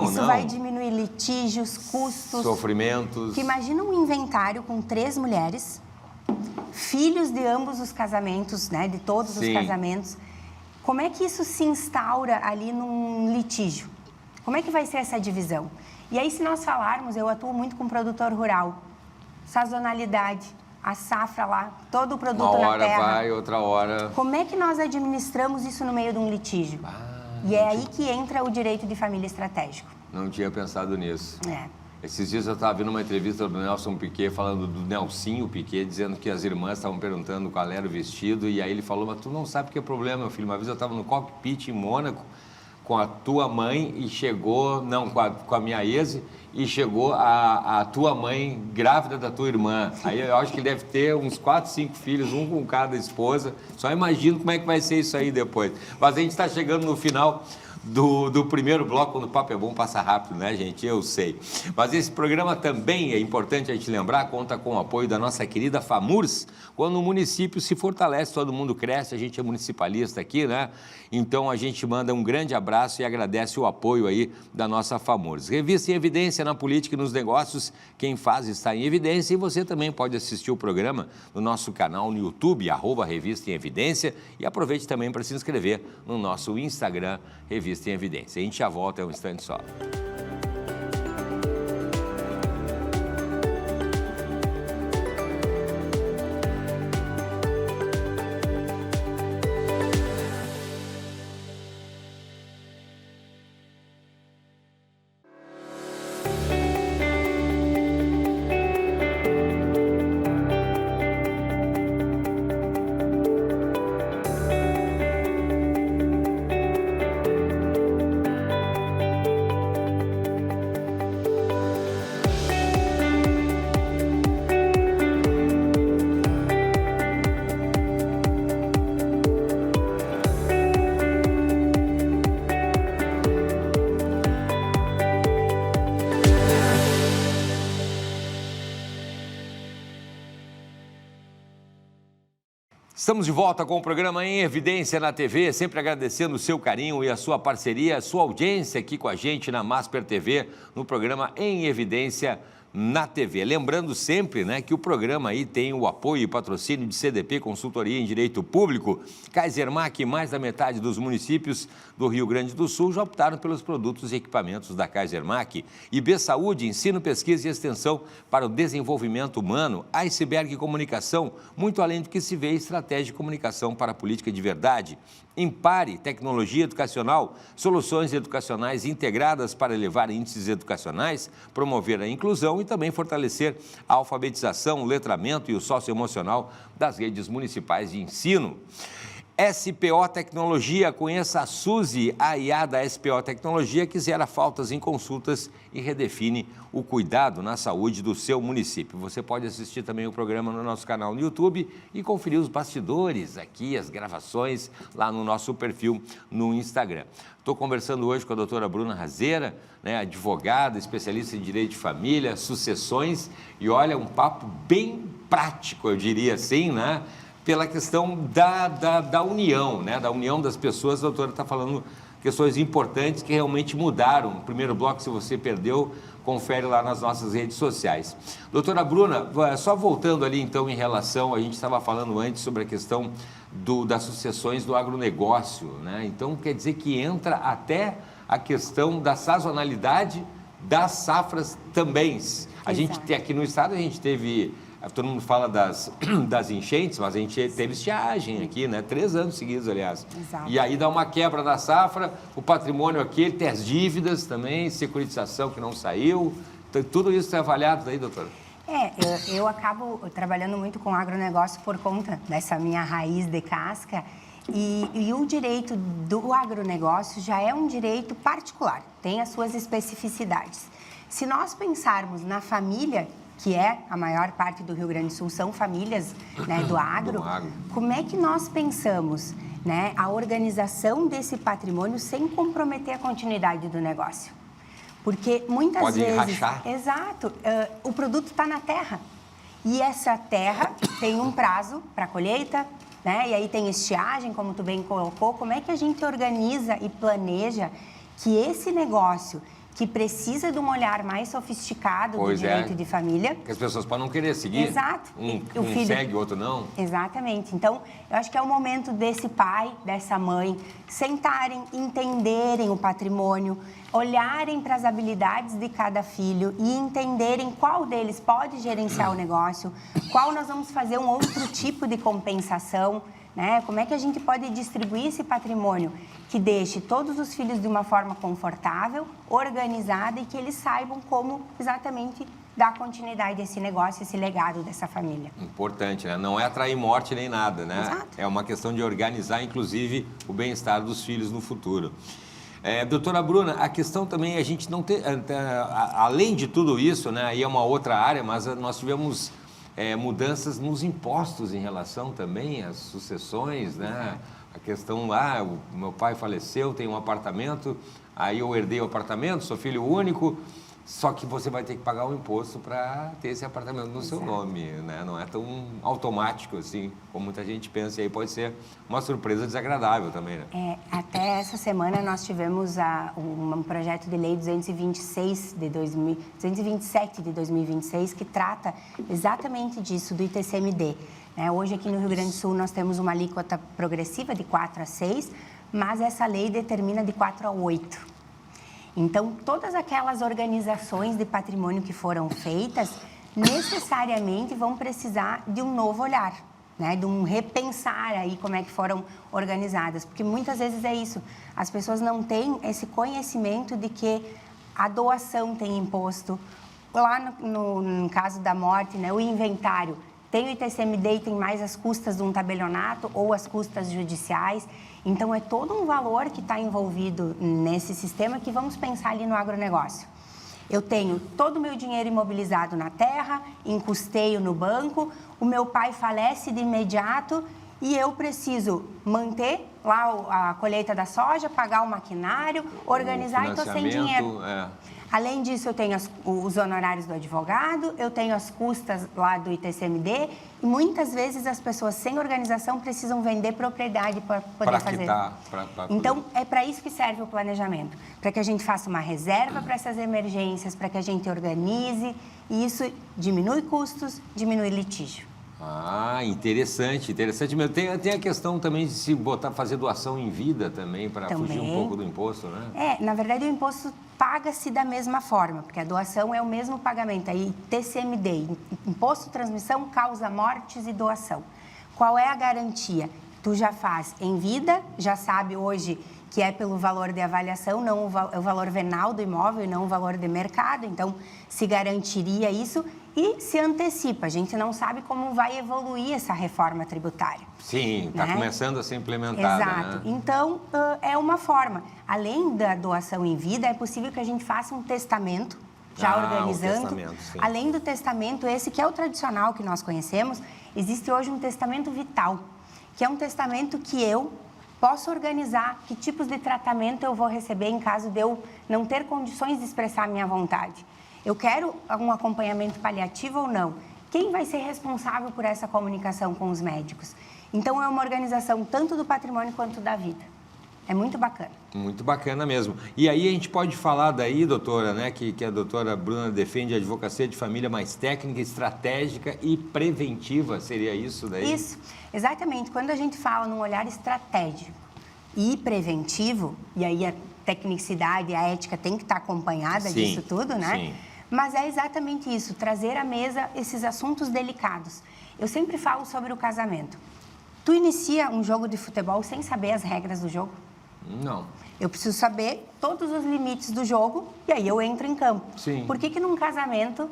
Isso vai diminuir litígios, custos. Sofrimentos. Que imagina um inventário com 3 mulheres, filhos de ambos os casamentos, né, de todos os casamentos. Como é que isso se instaura ali num litígio? Como é que vai ser essa divisão? E aí, se nós falarmos, eu atuo muito com produtor rural, sazonalidade, a safra lá, todo o produto na terra. Uma hora vai, outra hora... Como é que nós administramos isso no meio de um litígio? E é aí que entra o direito de família estratégico. Não tinha pensado nisso. Esses dias eu estava vendo uma entrevista do Nelson Piquet, falando do Nelsinho Piquet, dizendo que as irmãs estavam perguntando qual era o vestido, e aí ele falou, mas tu não sabe o que é problema, meu filho. Uma vez eu estava no cockpit em Mônaco com a tua mãe e chegou, não, com a minha ex, e chegou a tua mãe grávida da tua irmã. Aí eu acho que ele deve ter uns 4, 5 filhos, um com cada esposa. Só imagino como é que vai ser isso aí depois. Mas a gente está chegando no final do primeiro bloco, quando o papo é bom, passa rápido, né, gente? Eu sei. Mas esse programa também, é importante a gente lembrar, conta com o apoio da nossa querida FAMURS. Quando o município se fortalece, todo mundo cresce, a gente é municipalista aqui, né? Então a gente manda um grande abraço e agradece o apoio aí da nossa FAMURS. Revista em Evidência na política e nos negócios, quem faz está em evidência, e você também pode assistir o programa no nosso canal no YouTube, @Revista em Evidência, e aproveite também para se inscrever no nosso Instagram, Revista em Evidência. A gente já volta em um instante só. Estamos de volta com o programa Em Evidência na TV, sempre agradecendo o seu carinho e a sua parceria, a sua audiência aqui com a gente na Masper TV, no programa Em Evidência na TV. Lembrando sempre, né, que o programa aí tem o apoio e patrocínio de CDP Consultoria em Direito Público. Kaisermac, mais da metade dos municípios do Rio Grande do Sul já optaram pelos produtos e equipamentos da Kaisermac. IB Saúde, ensino, pesquisa e extensão para o desenvolvimento humano. Iceberg Comunicação, muito além do que se vê, estratégia de comunicação para a política de verdade. Impare, tecnologia educacional, soluções educacionais integradas para elevar índices educacionais, promover a inclusão e também fortalecer a alfabetização, o letramento e o socioemocional das redes municipais de ensino. SPO Tecnologia, conheça a Suzy, a IA da SPO Tecnologia, que zera faltas em consultas e redefine o cuidado na saúde do seu município. Você pode assistir também o programa no nosso canal no YouTube e conferir os bastidores aqui, as gravações, lá no nosso perfil no Instagram. Estou conversando hoje com a doutora Bruna Razeira, né, advogada, especialista em direito de família, sucessões, e olha, um papo bem prático, eu diria assim, né? Pela questão da união, né? Da união das pessoas. A doutora está falando questões importantes que realmente mudaram. No primeiro bloco, se você perdeu, confere lá nas nossas redes sociais. Doutora Bruna, só voltando ali então em relação, a gente estava falando antes sobre a questão das sucessões do agronegócio, né? Então quer dizer que entra até a questão da sazonalidade das safras também. A gente tem aqui no estado, a gente teve... Todo mundo fala das enchentes, mas a gente teve estiagem aqui, né? 3 anos seguidos, aliás. Exato. E aí dá uma quebra na safra, o patrimônio aqui, tem as dívidas também, securitização que não saiu. Então, tudo isso é avaliado daí, doutora? Eu acabo trabalhando muito com agronegócio por conta dessa minha raiz de casca. E o direito do agronegócio já é um direito particular, tem as suas especificidades. Se nós pensarmos na família, que é a maior parte do Rio Grande do Sul, são famílias, né, do agro. Como é que nós pensamos, né, a organização desse patrimônio sem comprometer a continuidade do negócio? Porque muitas vezes... Pode rachar. Exato. O produto está na terra. E essa terra tem um prazo para colheita, né? E aí tem estiagem, como tu bem colocou. Como é que a gente organiza e planeja que esse negócio, que precisa de um olhar mais sofisticado do direito de família... Que as pessoas podem não querer seguir. Exato. Um filho... segue, o outro não. Exatamente. Então, eu acho que é o momento desse pai, dessa mãe, sentarem, entenderem o patrimônio, olharem para as habilidades de cada filho e entenderem qual deles pode gerenciar o negócio, qual nós vamos fazer um outro tipo de compensação, né? Como é que a gente pode distribuir esse patrimônio que deixe todos os filhos de uma forma confortável, organizada e que eles saibam como exatamente dar continuidade a esse negócio, esse legado dessa família. Importante, né? Não é atrair morte nem nada, né? Exato. É uma questão de organizar, inclusive, o bem-estar dos filhos no futuro. Doutora Bruna, a questão também, a gente não tem... Além de tudo isso, né? Aí é uma outra área, mas nós tivemos... mudanças nos impostos em relação também às sucessões, né? A questão, o meu pai faleceu, tem um apartamento, aí eu herdei o apartamento, sou filho único, só que você vai ter que pagar um imposto para ter esse apartamento no seu nome, né? Não é tão automático assim, como muita gente pensa, e aí pode ser uma surpresa desagradável também, né? Até essa semana nós tivemos um projeto de lei 227 de 2026, que trata exatamente disso, do ITCMD. Hoje aqui no Rio Grande do Sul nós temos uma alíquota progressiva de 4 a 6, mas essa lei determina de 4 a 8. Então, todas aquelas organizações de patrimônio que foram feitas, necessariamente vão precisar de um novo olhar, né? De um repensar aí como é que foram organizadas. Porque muitas vezes é isso, as pessoas não têm esse conhecimento de que a doação tem imposto. Lá no caso da morte, né, o inventário tem o ITCMD e tem mais as custas de um tabelionato ou as custas judiciais. Então, é todo um valor que está envolvido nesse sistema que vamos pensar ali no agronegócio. Eu tenho todo o meu dinheiro imobilizado na terra, em custeio no banco, o meu pai falece de imediato e eu preciso manter lá a colheita da soja, pagar o maquinário, organizar e estou sem dinheiro. Além disso, eu tenho os honorários do advogado, eu tenho as custas lá do ITCMD e muitas vezes as pessoas sem organização precisam vender propriedade para poder fazer. Então, é para isso que serve o planejamento, para que a gente faça uma reserva para essas emergências, para que a gente organize e isso diminui custos, diminui litígio. Interessante mesmo. Tem a questão também de se fazer doação em vida também, para fugir um pouco do imposto, né? Na verdade, o imposto paga-se da mesma forma, porque a doação é o mesmo pagamento. Aí, TCMD, Imposto de Transmissão, Causa Mortes e Doação. Qual é a garantia? Tu já faz em vida, já sabe hoje que é pelo valor de avaliação, não o valor venal do imóvel, não o valor de mercado. Então, se garantiria isso e se antecipa. A gente não sabe como vai evoluir essa reforma tributária. Sim, está começando a ser implementada. Exato. Então, é uma forma. Além da doação em vida, é possível que a gente faça um testamento, já organizando. Além do testamento, esse que é o tradicional que nós conhecemos, existe hoje um testamento vital, que é um testamento que eu posso organizar que tipos de tratamento eu vou receber em caso de eu não ter condições de expressar a minha vontade. Eu quero um acompanhamento paliativo ou não? Quem vai ser responsável por essa comunicação com os médicos? Então, é uma organização tanto do patrimônio quanto da vida. É muito bacana. Muito bacana mesmo. E aí a gente pode falar daí, doutora, né, que a doutora Bruna defende a advocacia de família mais técnica, estratégica e preventiva, seria isso daí? Isso, exatamente. Quando a gente fala num olhar estratégico e preventivo, e aí a tecnicidade e a ética tem que estar acompanhada disso tudo, né? Sim. Mas é exatamente isso, trazer à mesa esses assuntos delicados. Eu sempre falo sobre o casamento. Tu inicia um jogo de futebol sem saber as regras do jogo? Não. Eu preciso saber todos os limites do jogo e aí eu entro em campo. Sim. Por que num casamento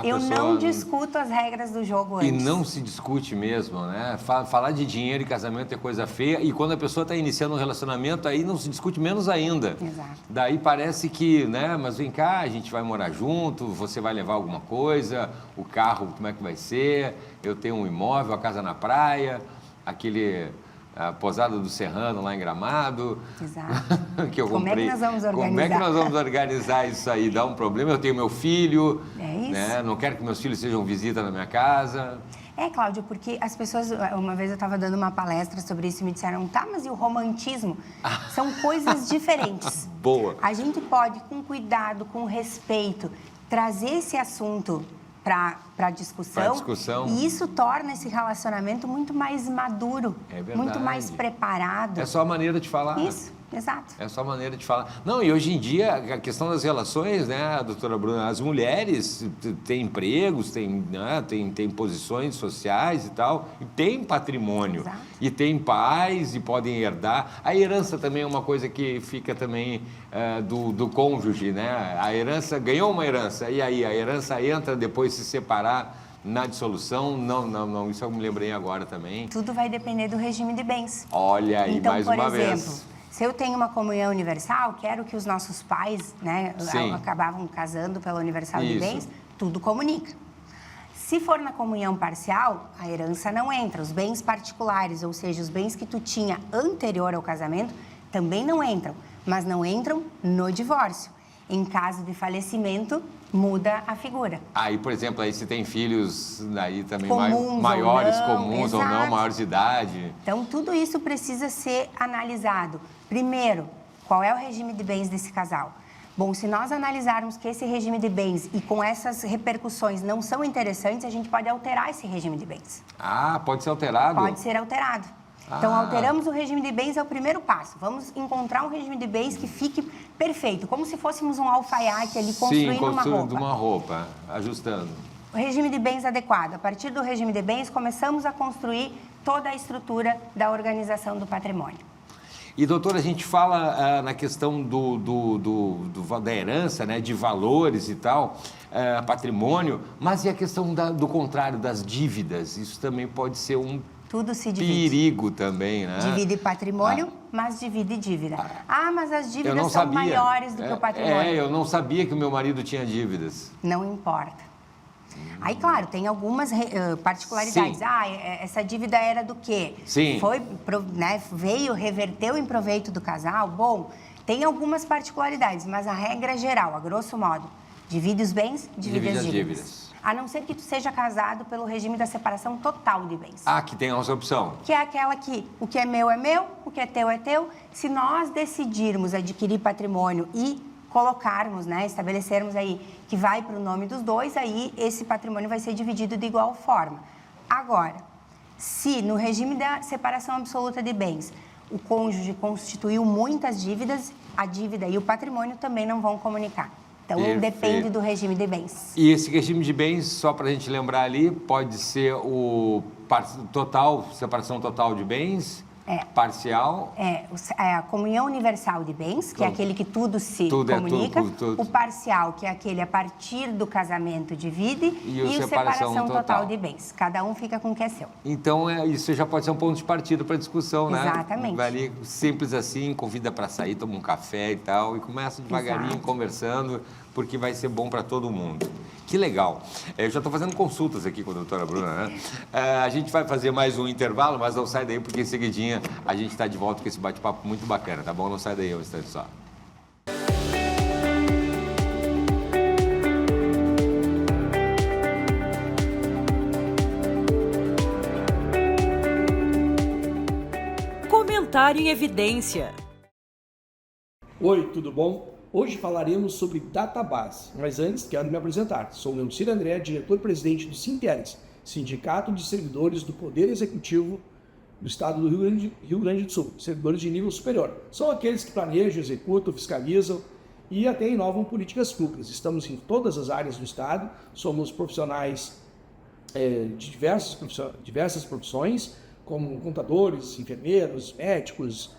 eu não discuto as regras do jogo antes? E não se discute mesmo, né? Falar de dinheiro e casamento é coisa feia e quando a pessoa está iniciando um relacionamento, aí não se discute menos ainda. Exato. Daí parece que, né? Mas vem cá, a gente vai morar junto, você vai levar alguma coisa, o carro, como é que vai ser? Eu tenho um imóvel, a casa na praia, a posada do Serrano lá em Gramado. Exato. Que eu comprei. Como é que nós vamos organizar? Como é que nós vamos organizar isso aí? Dá um problema, eu tenho meu filho. É isso. Né? Não quero que meus filhos sejam visita na minha casa. Cláudio, porque as pessoas... Uma vez eu estava dando uma palestra sobre isso e me disseram, tá, mas e o romantismo? São coisas diferentes. Boa. A gente pode, com cuidado, com respeito, trazer esse assunto para discussão. E isso torna esse relacionamento muito mais maduro, muito mais preparado. É só a maneira de falar. Isso, exato. É só a maneira de falar. Não, e hoje em dia, a questão das relações, né, doutora Bruna, as mulheres têm empregos, têm posições sociais e tal, e têm patrimônio. Exato. E têm pais e podem herdar. A herança também é uma coisa que fica também do cônjuge, né? A herança, ganhou uma herança, e aí a herança entra depois se separar na dissolução? Não, isso eu me lembrei agora também. Tudo vai depender do regime de bens. Olha aí, então, mais uma vez. Por exemplo, se eu tenho uma comunhão universal, quero que os nossos pais, né, acabavam casando pela universal de bens, tudo comunica. Se for na comunhão parcial, a herança não entra. Os bens particulares, ou seja, os bens que tu tinha anterior ao casamento, também não entram, mas não entram no divórcio. Em caso de falecimento, muda a figura. Aí, por exemplo, aí se tem filhos aí também comuns maiores, ou não, comuns exato. ou não, maiores de idade. Então, tudo isso precisa ser analisado. Primeiro, qual é o regime de bens desse casal? Bom, se nós analisarmos que esse regime de bens e com essas repercussões não são interessantes, a gente pode alterar esse regime de bens. Pode ser alterado? Pode ser alterado. Então, alteramos o regime de bens é o primeiro passo. Vamos encontrar um regime de bens que fique perfeito, como se fôssemos um alfaiate ali construindo uma roupa. Sim, construindo uma roupa, ajustando. O regime de bens adequado. A partir do regime de bens, começamos a construir toda a estrutura da organização do patrimônio. E, doutora, a gente fala na questão da herança, né, de valores e tal, patrimônio, mas e a questão do contrário, das dívidas? Isso também pode ser um tudo se divide. Perigo também, né? Divide patrimônio, mas divide dívida. Mas as dívidas são maiores do que o patrimônio. Eu não sabia que o meu marido tinha dívidas. Não importa. Aí, claro, tem algumas particularidades. Sim. Essa dívida era do quê? Sim. Veio, reverteu em proveito do casal? Bom, tem algumas particularidades, mas a regra geral, a grosso modo, divide os bens, divide as dívidas. A não ser que tu seja casado pelo regime da separação total de bens. Que tem essa opção. Que é aquela que o que é meu, o que é teu. Se nós decidirmos adquirir patrimônio e colocarmos, estabelecermos aí que vai para o nome dos dois, aí esse patrimônio vai ser dividido de igual forma. Agora, se no regime da separação absoluta de bens o cônjuge constituiu muitas dívidas, a dívida e o patrimônio também não vão comunicar. Então, depende do regime de bens. E esse regime de bens, só para a gente lembrar ali, pode ser o separação total de bens, parcial. A comunhão universal de bens, que é aquele que tudo se comunica. O parcial, que é aquele a partir do casamento divide. E o separação total de bens. Cada um fica com o que é seu. Então, isso já pode ser um ponto de partida para discussão, né? Exatamente. Vai ali, simples assim, convida para sair, toma um café e tal, e começa devagarinho conversando, porque vai ser bom para todo mundo. Que legal. Eu já estou fazendo consultas aqui com a doutora Bruna, né? A gente vai fazer mais um intervalo, mas não sai daí, porque em seguidinha a gente está de volta com esse bate-papo muito bacana, tá bom? Não sai daí um instante só. Comentário em evidência. Oi, tudo bom? Hoje falaremos sobre database, mas antes quero me apresentar. Sou o Leoncir André, diretor-presidente do Sinteres, Sindicato de Servidores do Poder Executivo do Estado do Rio Grande do Sul, servidores de nível superior. São aqueles que planejam, executam, fiscalizam e até inovam políticas públicas. Estamos em todas as áreas do Estado, somos profissionais de diversas profissões, como contadores, enfermeiros, médicos,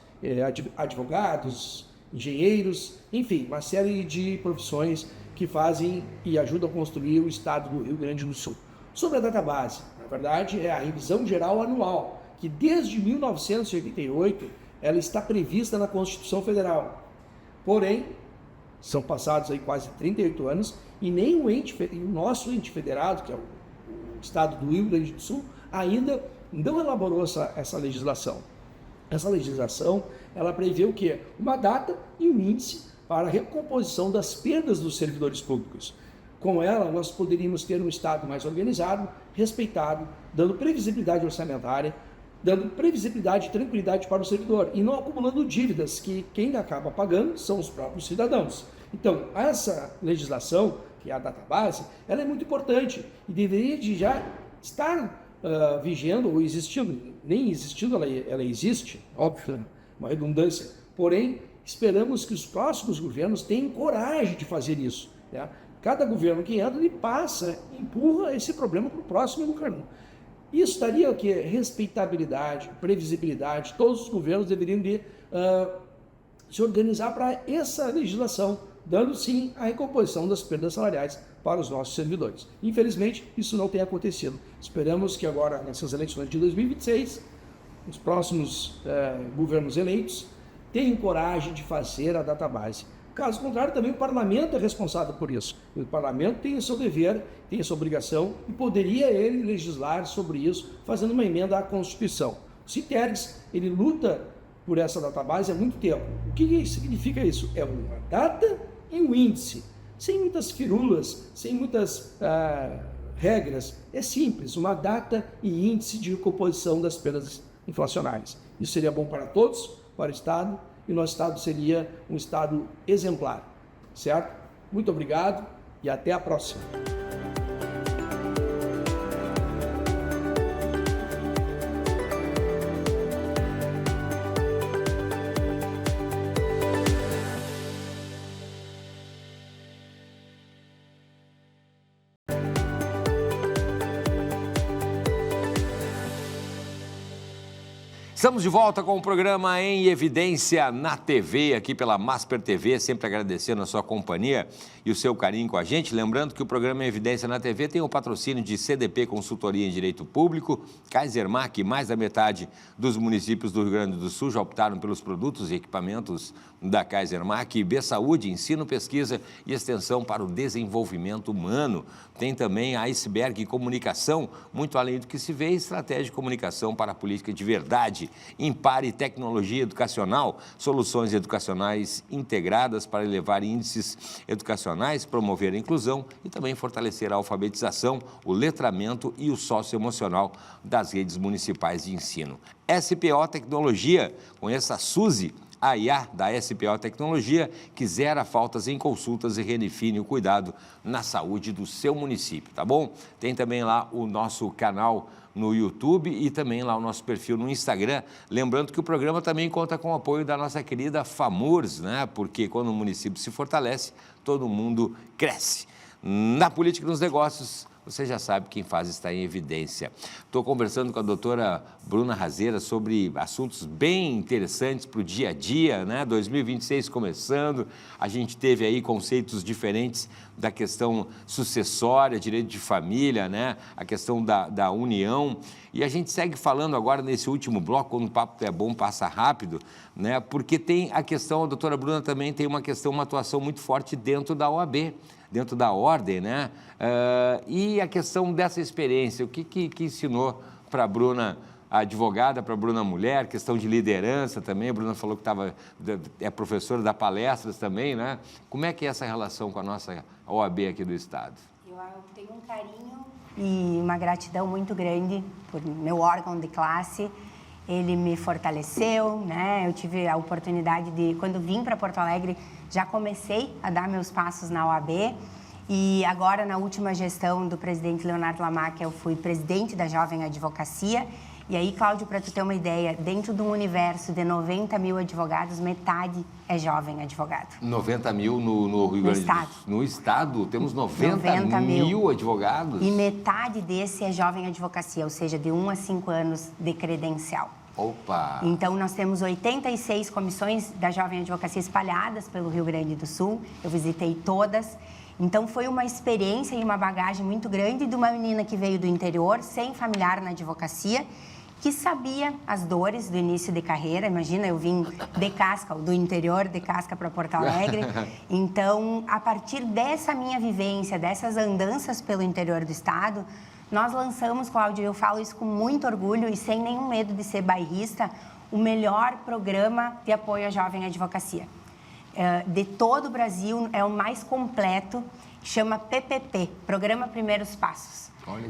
advogados, engenheiros, enfim, uma série de profissões que fazem e ajudam a construir o Estado do Rio Grande do Sul. Sobre a database, na verdade, é a revisão geral anual, que desde 1988 ela está prevista na Constituição Federal. Porém, são passados aí quase 38 anos e nem o nosso ente federado, que é o Estado do Rio Grande do Sul, ainda não elaborou essa legislação. Essa legislação, ela prevê o quê? Uma data e um índice para a recomposição das perdas dos servidores públicos. Com ela, nós poderíamos ter um Estado mais organizado, respeitado, dando previsibilidade orçamentária, dando previsibilidade e tranquilidade para o servidor e não acumulando dívidas que quem acaba pagando são os próprios cidadãos. Então, essa legislação, que é a database, ela é muito importante e deveria de já estar vigendo ou existindo. Nem existindo, ela existe, óbvio, uma redundância. Porém, esperamos que os próximos governos tenham coragem de fazer isso. Né? Cada governo que entra, ele empurra esse problema para o próximo governo. Isso daria o quê? Respeitabilidade, previsibilidade. Todos os governos deveriam se organizar para essa legislação, dando sim a recomposição das perdas salariais para os nossos servidores. Infelizmente, isso não tem acontecido. Esperamos que agora, nessas eleições de 2026, os próximos governos eleitos tenham coragem de fazer a database. Caso contrário, também o parlamento é responsável por isso. O parlamento tem o seu dever, tem a sua obrigação e poderia ele legislar sobre isso, fazendo uma emenda à Constituição. O Sinteres, ele luta por essa database há muito tempo. O que significa isso? É uma data e um índice, sem muitas firulas, sem muitas regras. É simples, uma data e índice de recomposição das perdas inflacionárias. Isso seria bom para todos, para o Estado, e o nosso Estado seria um Estado exemplar, certo? Muito obrigado e até a próxima. Estamos de volta com o programa Em Evidência na TV, aqui pela Masper TV, sempre agradecendo a sua companhia e o seu carinho com a gente. Lembrando que o programa Em Evidência na TV tem o patrocínio de CDP Consultoria em Direito Público, Kaisermac, mais da metade dos municípios do Rio Grande do Sul já optaram pelos produtos e equipamentos da Kaisermac, B Saúde, ensino, pesquisa e extensão para o desenvolvimento humano. Tem também a Iceberg Comunicação, muito além do que se vê, estratégia de comunicação para a política de verdade. Impare Tecnologia Educacional, soluções educacionais integradas para elevar índices educacionais, promover a inclusão e também fortalecer a alfabetização, o letramento e o socioemocional das redes municipais de ensino. SPO Tecnologia, conheça a Suzy, a IA da SPO Tecnologia, que zera faltas em consultas e redefine o cuidado na saúde do seu município, tá bom? Tem também lá o nosso canal no YouTube e também lá o nosso perfil no Instagram. Lembrando que o programa também conta com o apoio da nossa querida FAMURS, né? Porque quando o município se fortalece, todo mundo cresce. Na política e nos negócios, você já sabe, quem faz está em evidência. Estou conversando com a doutora Bruna Razeira sobre assuntos bem interessantes para o dia a dia, né? 2026 começando, a gente teve aí conceitos diferentes da questão sucessória, direito de família, né? A questão da união. E a gente segue falando agora nesse último bloco, quando o papo é bom, passa rápido, né? Porque tem a questão, a doutora Bruna também tem uma atuação muito forte dentro da OAB, dentro da ordem, né? E a questão dessa experiência, o que ensinou para a Bruna, a advogada, para a Bruna mulher, questão de liderança também, a Bruna falou que é professora da palestras também, né? Como é que é essa relação com a nossa OAB aqui do Estado? Eu tenho um carinho e uma gratidão muito grande por meu órgão de classe. Ele me fortaleceu, né? Eu tive a oportunidade de, quando vim para Porto Alegre, já comecei a dar meus passos na OAB e agora, na última gestão do presidente Leonardo Lamac, eu fui presidente da Jovem Advocacia. E aí, Cláudio, para tu ter uma ideia, dentro de um universo de 90 mil advogados, metade é jovem advogado. 90 mil no Rio Grande do Sul? No Estado? Temos 90 mil advogados? E metade desse é jovem advocacia, ou seja, de 1 a 5 anos de credencial. Opa! Então, nós temos 86 comissões da Jovem Advocacia espalhadas pelo Rio Grande do Sul. Eu visitei todas. Então, foi uma experiência e uma bagagem muito grande de uma menina que veio do interior, sem familiar na advocacia, que sabia as dores do início de carreira. Imagina, eu vim de Casca, do interior de Casca para Porto Alegre. Então, a partir dessa minha vivência, dessas andanças pelo interior do estado, nós lançamos, Cláudio, eu falo isso com muito orgulho e sem nenhum medo de ser bairrista, o melhor programa de apoio à jovem advocacia. De todo o Brasil, é o mais completo, chama PPP, Programa Primeiros Passos.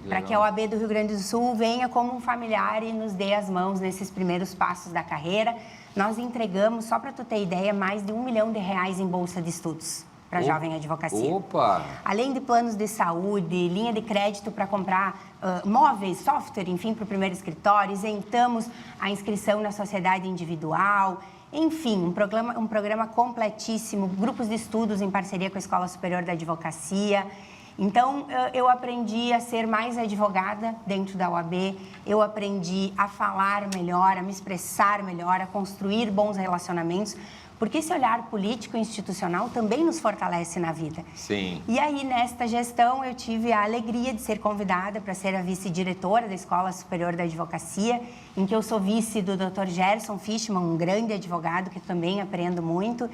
Para que a OAB do Rio Grande do Sul venha como um familiar e nos dê as mãos nesses primeiros passos da carreira. Nós entregamos, só para tu ter ideia, mais de R$1 milhão em bolsa de estudos para a jovem advocacia. Opa! Além de planos de saúde, linha de crédito para comprar móveis, software, enfim, para o primeiro escritório, isentamos a inscrição na sociedade individual. Enfim, um programa completíssimo, grupos de estudos em parceria com a Escola Superior da Advocacia. Então, eu aprendi a ser mais advogada dentro da OAB, eu aprendi a falar melhor, a me expressar melhor, a construir bons relacionamentos, porque esse olhar político e institucional também nos fortalece na vida. Sim. E aí, nesta gestão, eu tive a alegria de ser convidada para ser a vice-diretora da Escola Superior da Advocacia, em que eu sou vice do Dr. Gerson Fischmann, um grande advogado que também aprendo muito.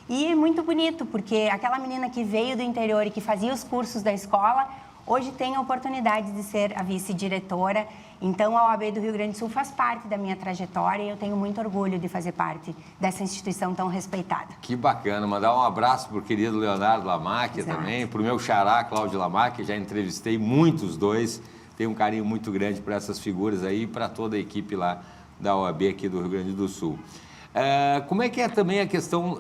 E é muito bonito, porque aquela menina que veio do interior e que fazia os cursos da escola, hoje tem a oportunidade de ser a vice-diretora. Então, a OAB do Rio Grande do Sul faz parte da minha trajetória e eu tenho muito orgulho de fazer parte dessa instituição tão respeitada. Que bacana. Mandar um abraço para o querido Leonardo Lamac também, para o meu xará, Cláudio Lamac, já entrevistei muitos dois. Tenho um carinho muito grande para essas figuras aí e para toda a equipe lá da OAB aqui do Rio Grande do Sul. Como é que é também a questão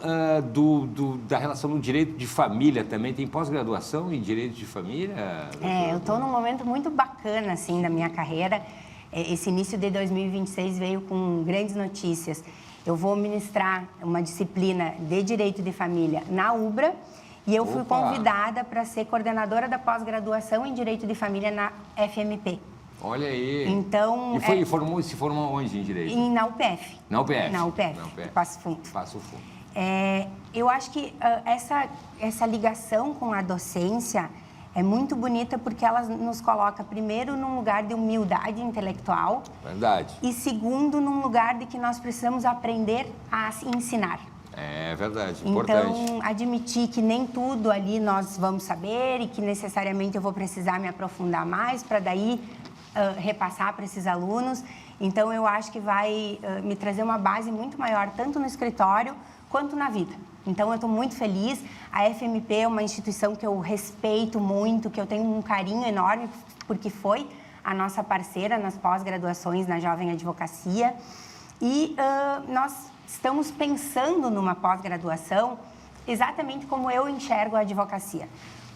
da relação do direito de família também? Tem pós-graduação em direito de família? Eu estou num momento muito bacana, assim, da minha carreira. Esse início de 2026 veio com grandes notícias. Eu vou ministrar uma disciplina de direito de família na UBRA e eu fui convidada para ser coordenadora da pós-graduação em direito de família na FMP. Olha aí. Então... E se formou onde em Direito? Na UPF. Na UPF? Na UPF, Passo Fundo. Passo Fundo. Eu acho que essa ligação com a docência é muito bonita porque ela nos coloca, primeiro, num lugar de humildade intelectual. Verdade. E, segundo, num lugar de que nós precisamos aprender a ensinar. É verdade, importante. Então, admitir que nem tudo ali nós vamos saber e que necessariamente eu vou precisar me aprofundar mais para daí repassar para esses alunos. Então, eu acho que vai me trazer uma base muito maior, tanto no escritório quanto na vida. Então, eu estou muito feliz. A FMP é uma instituição que eu respeito muito, que eu tenho um carinho enorme, porque foi a nossa parceira nas pós-graduações na Jovem Advocacia. E nós estamos pensando numa pós-graduação exatamente como eu enxergo a advocacia.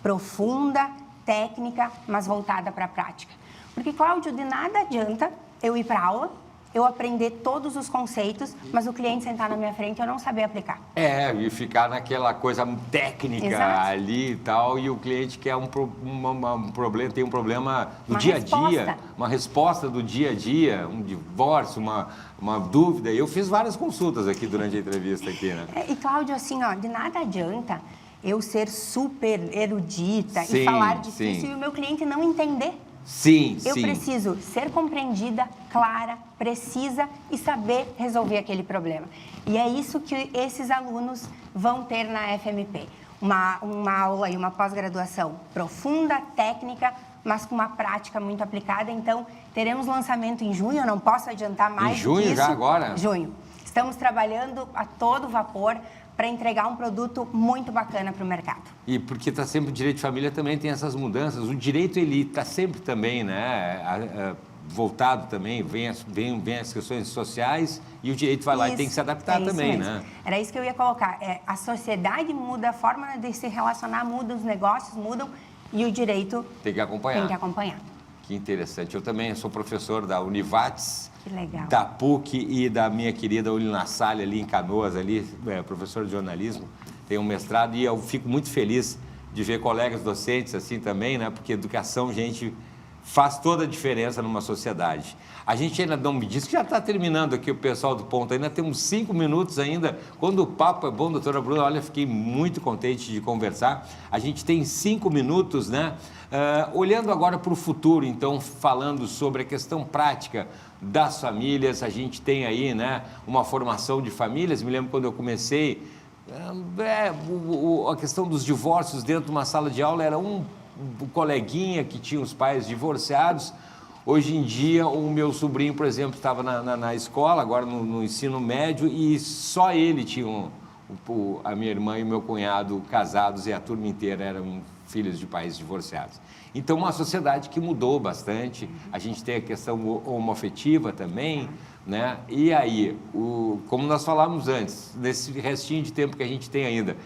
Profunda, técnica, mas voltada para a prática. Porque, Cláudio, de nada adianta eu ir para a aula, eu aprender todos os conceitos, mas o cliente sentar na minha frente e eu não saber aplicar. E ficar naquela coisa técnica. Exato. Ali e tal, e o cliente quer problema, tem um problema do Uma dia a resposta. dia, uma resposta do dia a dia, um divórcio, uma dúvida. Eu fiz várias consultas aqui durante a entrevista aqui, né? E, Cláudio, assim, de nada adianta eu ser super erudita Sim, e falar difícil sim. e o meu cliente não entender. Sim, Eu sim. preciso ser compreendida, clara, precisa e saber resolver aquele problema. E é isso que esses alunos vão ter na FMP. Uma aula e uma pós-graduação profunda, técnica, mas com uma prática muito aplicada. Então, teremos lançamento em junho, eu não posso adiantar mais. Em junho, do que isso. já agora? Junho. Estamos trabalhando a todo vapor para entregar um produto muito bacana para o mercado. E porque está sempre o direito de família também tem essas mudanças. O direito, ele está sempre também, né, voltado também, vem as questões sociais e o direito vai lá e tem que se adaptar também, mesmo. né? Era isso que eu ia colocar. A sociedade muda, a forma de se relacionar muda, os negócios mudam e o direito Tem que acompanhar. tem que acompanhar. Que interessante. Eu também sou professor da Univates, Que legal. da PUC e da minha querida Ulinassalle ali em Canoas, ali, professor de jornalismo, tenho um mestrado e eu fico muito feliz de ver colegas docentes assim também, né? Porque educação, gente, faz toda a diferença numa sociedade. A gente ainda não me disse que já está terminando aqui o pessoal do ponto, ainda temos 5 minutos ainda. Quando o papo é bom, doutora Bruna, olha, fiquei muito contente de conversar. A gente tem 5 minutos, né? Olhando agora para o futuro, então, falando sobre a questão prática das famílias, a gente tem aí, né, uma formação de famílias. Me lembro quando eu comecei, a questão dos divórcios dentro de uma sala de aula era um coleguinha que tinha os pais divorciados. Hoje em dia, o meu sobrinho, por exemplo, estava na escola, agora no ensino médio, e só ele tinha a minha irmã e o meu cunhado casados e a turma inteira eram filhos de pais divorciados. Então, uma sociedade que mudou bastante. A gente tem a questão homoafetiva também, né? E aí, como nós falamos antes, nesse restinho de tempo que a gente tem ainda,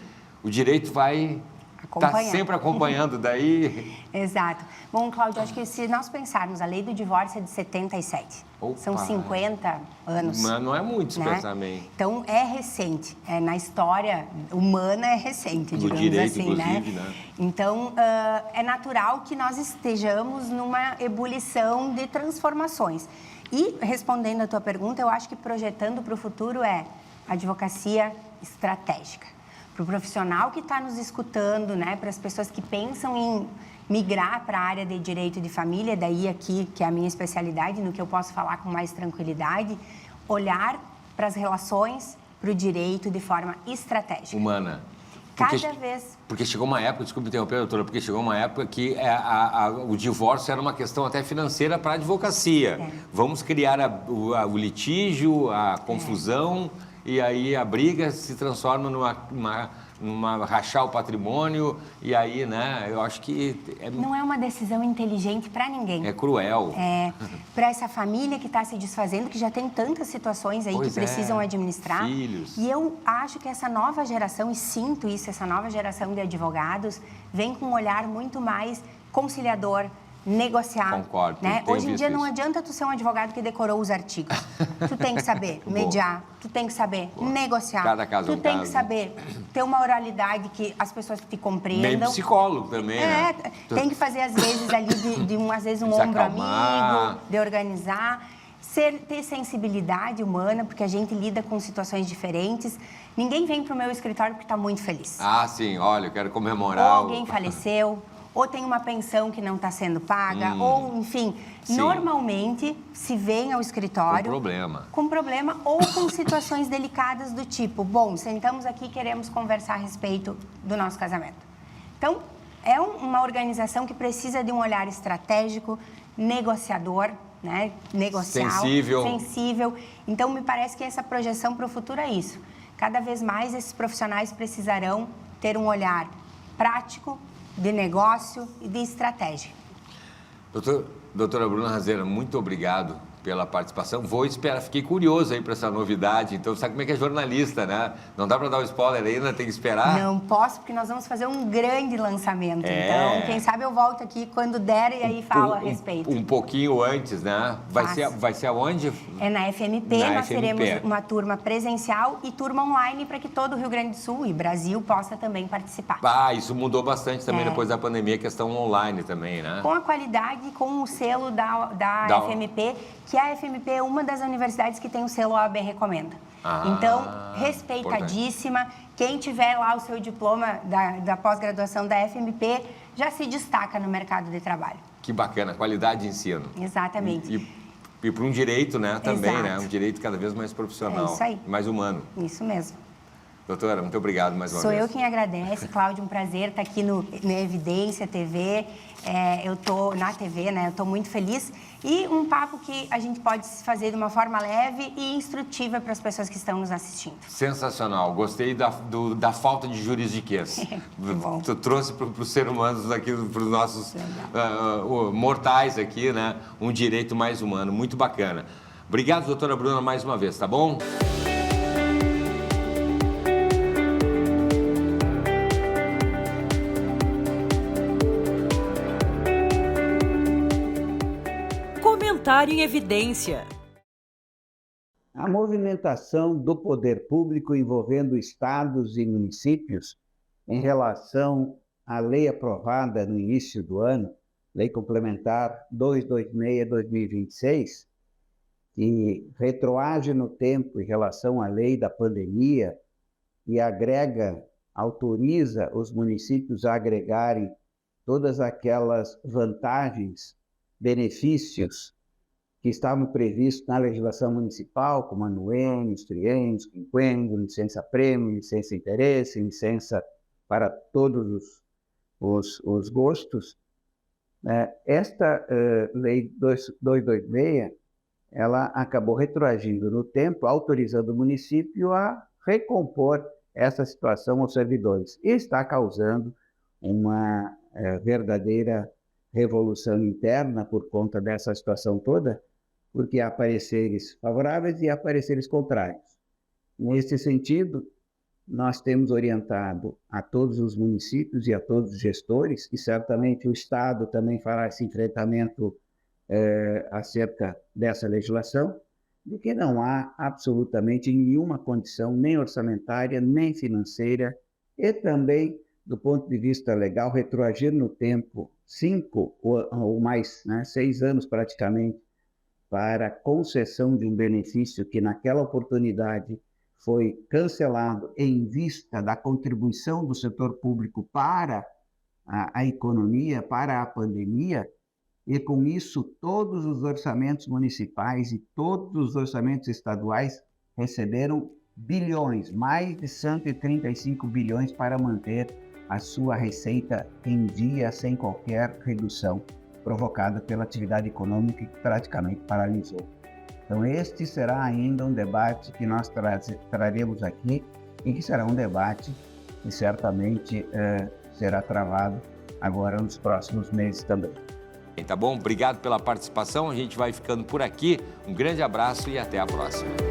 o direito vai estar sempre acompanhando daí. Exato. Bom, Cláudio, acho que se nós pensarmos, a lei do divórcio é de 77. Opa. São 50 anos. Mas não é muito, se né? pensar bem. Então, é recente. Na história humana é recente, digamos direito, assim, inclusive, né? né? Então, é natural que nós estejamos numa ebulição de transformações. E, respondendo a tua pergunta, eu acho que projetando para o futuro é advocacia estratégica. Para o profissional que está nos escutando, né? Para as pessoas que pensam em migrar para a área de direito de família, daí aqui, que é a minha especialidade, no que eu posso falar com mais tranquilidade, olhar para as relações, para o direito de forma estratégica. Humana. Cada vez... Porque chegou uma época, desculpe interromper, doutora, porque chegou uma época que o divórcio era uma questão até financeira para a advocacia. Vamos criar o litígio, a confusão, e aí a briga se transforma numa rachar o patrimônio, e aí, né, eu acho que... Não é uma decisão inteligente para ninguém. É cruel. Para essa família que está se desfazendo, que já tem tantas situações aí que precisam administrar. Filhos. E eu acho que essa nova geração, e sinto isso, essa nova geração de advogados, vem com um olhar muito mais conciliador, negociar. Concordo, Né? tenho Hoje em visto dia não isso. adianta tu ser um advogado que decorou os artigos. Tu tem que saber mediar, tu tem que saber negociar. Cada caso é tu um tem caso. que saber ter uma oralidade que as pessoas te compreendam. Nem psicólogo também, né? Tem que fazer às vezes ali às vezes um Se ombro acalmar. amigo, de organizar. Ter sensibilidade humana, porque a gente lida com situações diferentes. Ninguém vem para o meu escritório porque está muito feliz. Ah, sim, olha, eu quero Ou comemorar. alguém faleceu, ou tem uma pensão que não está sendo paga, ou, enfim, Sim. normalmente se vem ao escritório Com problema. com problema ou com situações delicadas do tipo, bom, sentamos aqui e queremos conversar a respeito do nosso casamento. Então, é uma organização que precisa de um olhar estratégico, negociador, né? Negocial, sensível. Então, me parece que essa projeção para o futuro é isso. Cada vez mais esses profissionais precisarão ter um olhar prático, de negócio e de estratégia. Doutora Bruna Razeira, muito obrigado pela participação. Vou esperar, fiquei curioso aí para essa novidade. Então, sabe como é que é jornalista, né? Não dá para dar um spoiler ainda, tem que esperar. Não posso, porque nós vamos fazer um grande lançamento. Então, quem sabe eu volto aqui quando der e aí falo a respeito. Um pouquinho antes, né? Vai ser aonde? É na FMP, nós teremos uma turma presencial e turma online para que todo o Rio Grande do Sul e Brasil possa também participar. Ah, isso mudou bastante também depois da pandemia, questão online também, né? Com a qualidade e com o selo da FMP, que a FMP é uma das universidades que tem o selo OAB Recomenda. Então, respeitadíssima. Importante. Quem tiver lá o seu diploma da pós-graduação da FMP já se destaca no mercado de trabalho. Que bacana, qualidade de ensino. Exatamente. E para um direito, né, também, Exato. né? Um direito cada vez mais profissional. É isso aí. Mais humano. Isso mesmo. Doutora, muito obrigado mais uma vez. Sou eu quem agradece, Cláudio, um prazer estar aqui no Evidência TV. Eu estou na TV, né? Eu estou muito feliz. E um papo que a gente pode fazer de uma forma leve e instrutiva para as pessoas que estão nos assistindo. Sensacional. Gostei da falta de juridiquês. Bom. Tu trouxe para os seres humanos aqui, para os nossos mortais aqui, né? Um direito mais humano. Muito bacana. Obrigado, doutora Bruna, mais uma vez, tá bom? Comentário em Evidência. A movimentação do poder público envolvendo estados e municípios em relação à lei aprovada no início do ano, Lei Complementar 226/2026, que retroage no tempo em relação à lei da pandemia e autoriza os municípios a agregarem todas aquelas vantagens, benefícios que estavam previstos na legislação municipal, como anuênios, triênios, quinquênios, licença-prêmio, licença-interesse, licença para todos os gostos. Esta Lei 226, ela acabou retroagindo no tempo, autorizando o município a recompor essa situação aos servidores. E está causando uma verdadeira revolução interna por conta dessa situação toda, porque há pareceres favoráveis e há pareceres contrários. Nesse sentido, nós temos orientado a todos os municípios e a todos os gestores, e certamente o Estado também fará esse enfrentamento acerca dessa legislação, de que não há absolutamente nenhuma condição, nem orçamentária, nem financeira, e também, do ponto de vista legal, retroagir no tempo 5 ou mais, 6 anos praticamente, para a concessão de um benefício que naquela oportunidade foi cancelado em vista da contribuição do setor público para a economia, para a pandemia, e com isso todos os orçamentos municipais e todos os orçamentos estaduais receberam bilhões, mais de 135 bilhões para manter a sua receita em dia sem qualquer redução provocada pela atividade econômica que praticamente paralisou. Então este será ainda um debate que nós traremos aqui e que será um debate que certamente será travado agora nos próximos meses também. Tá bom? Obrigado pela participação, a gente vai ficando por aqui. Um grande abraço e até a próxima.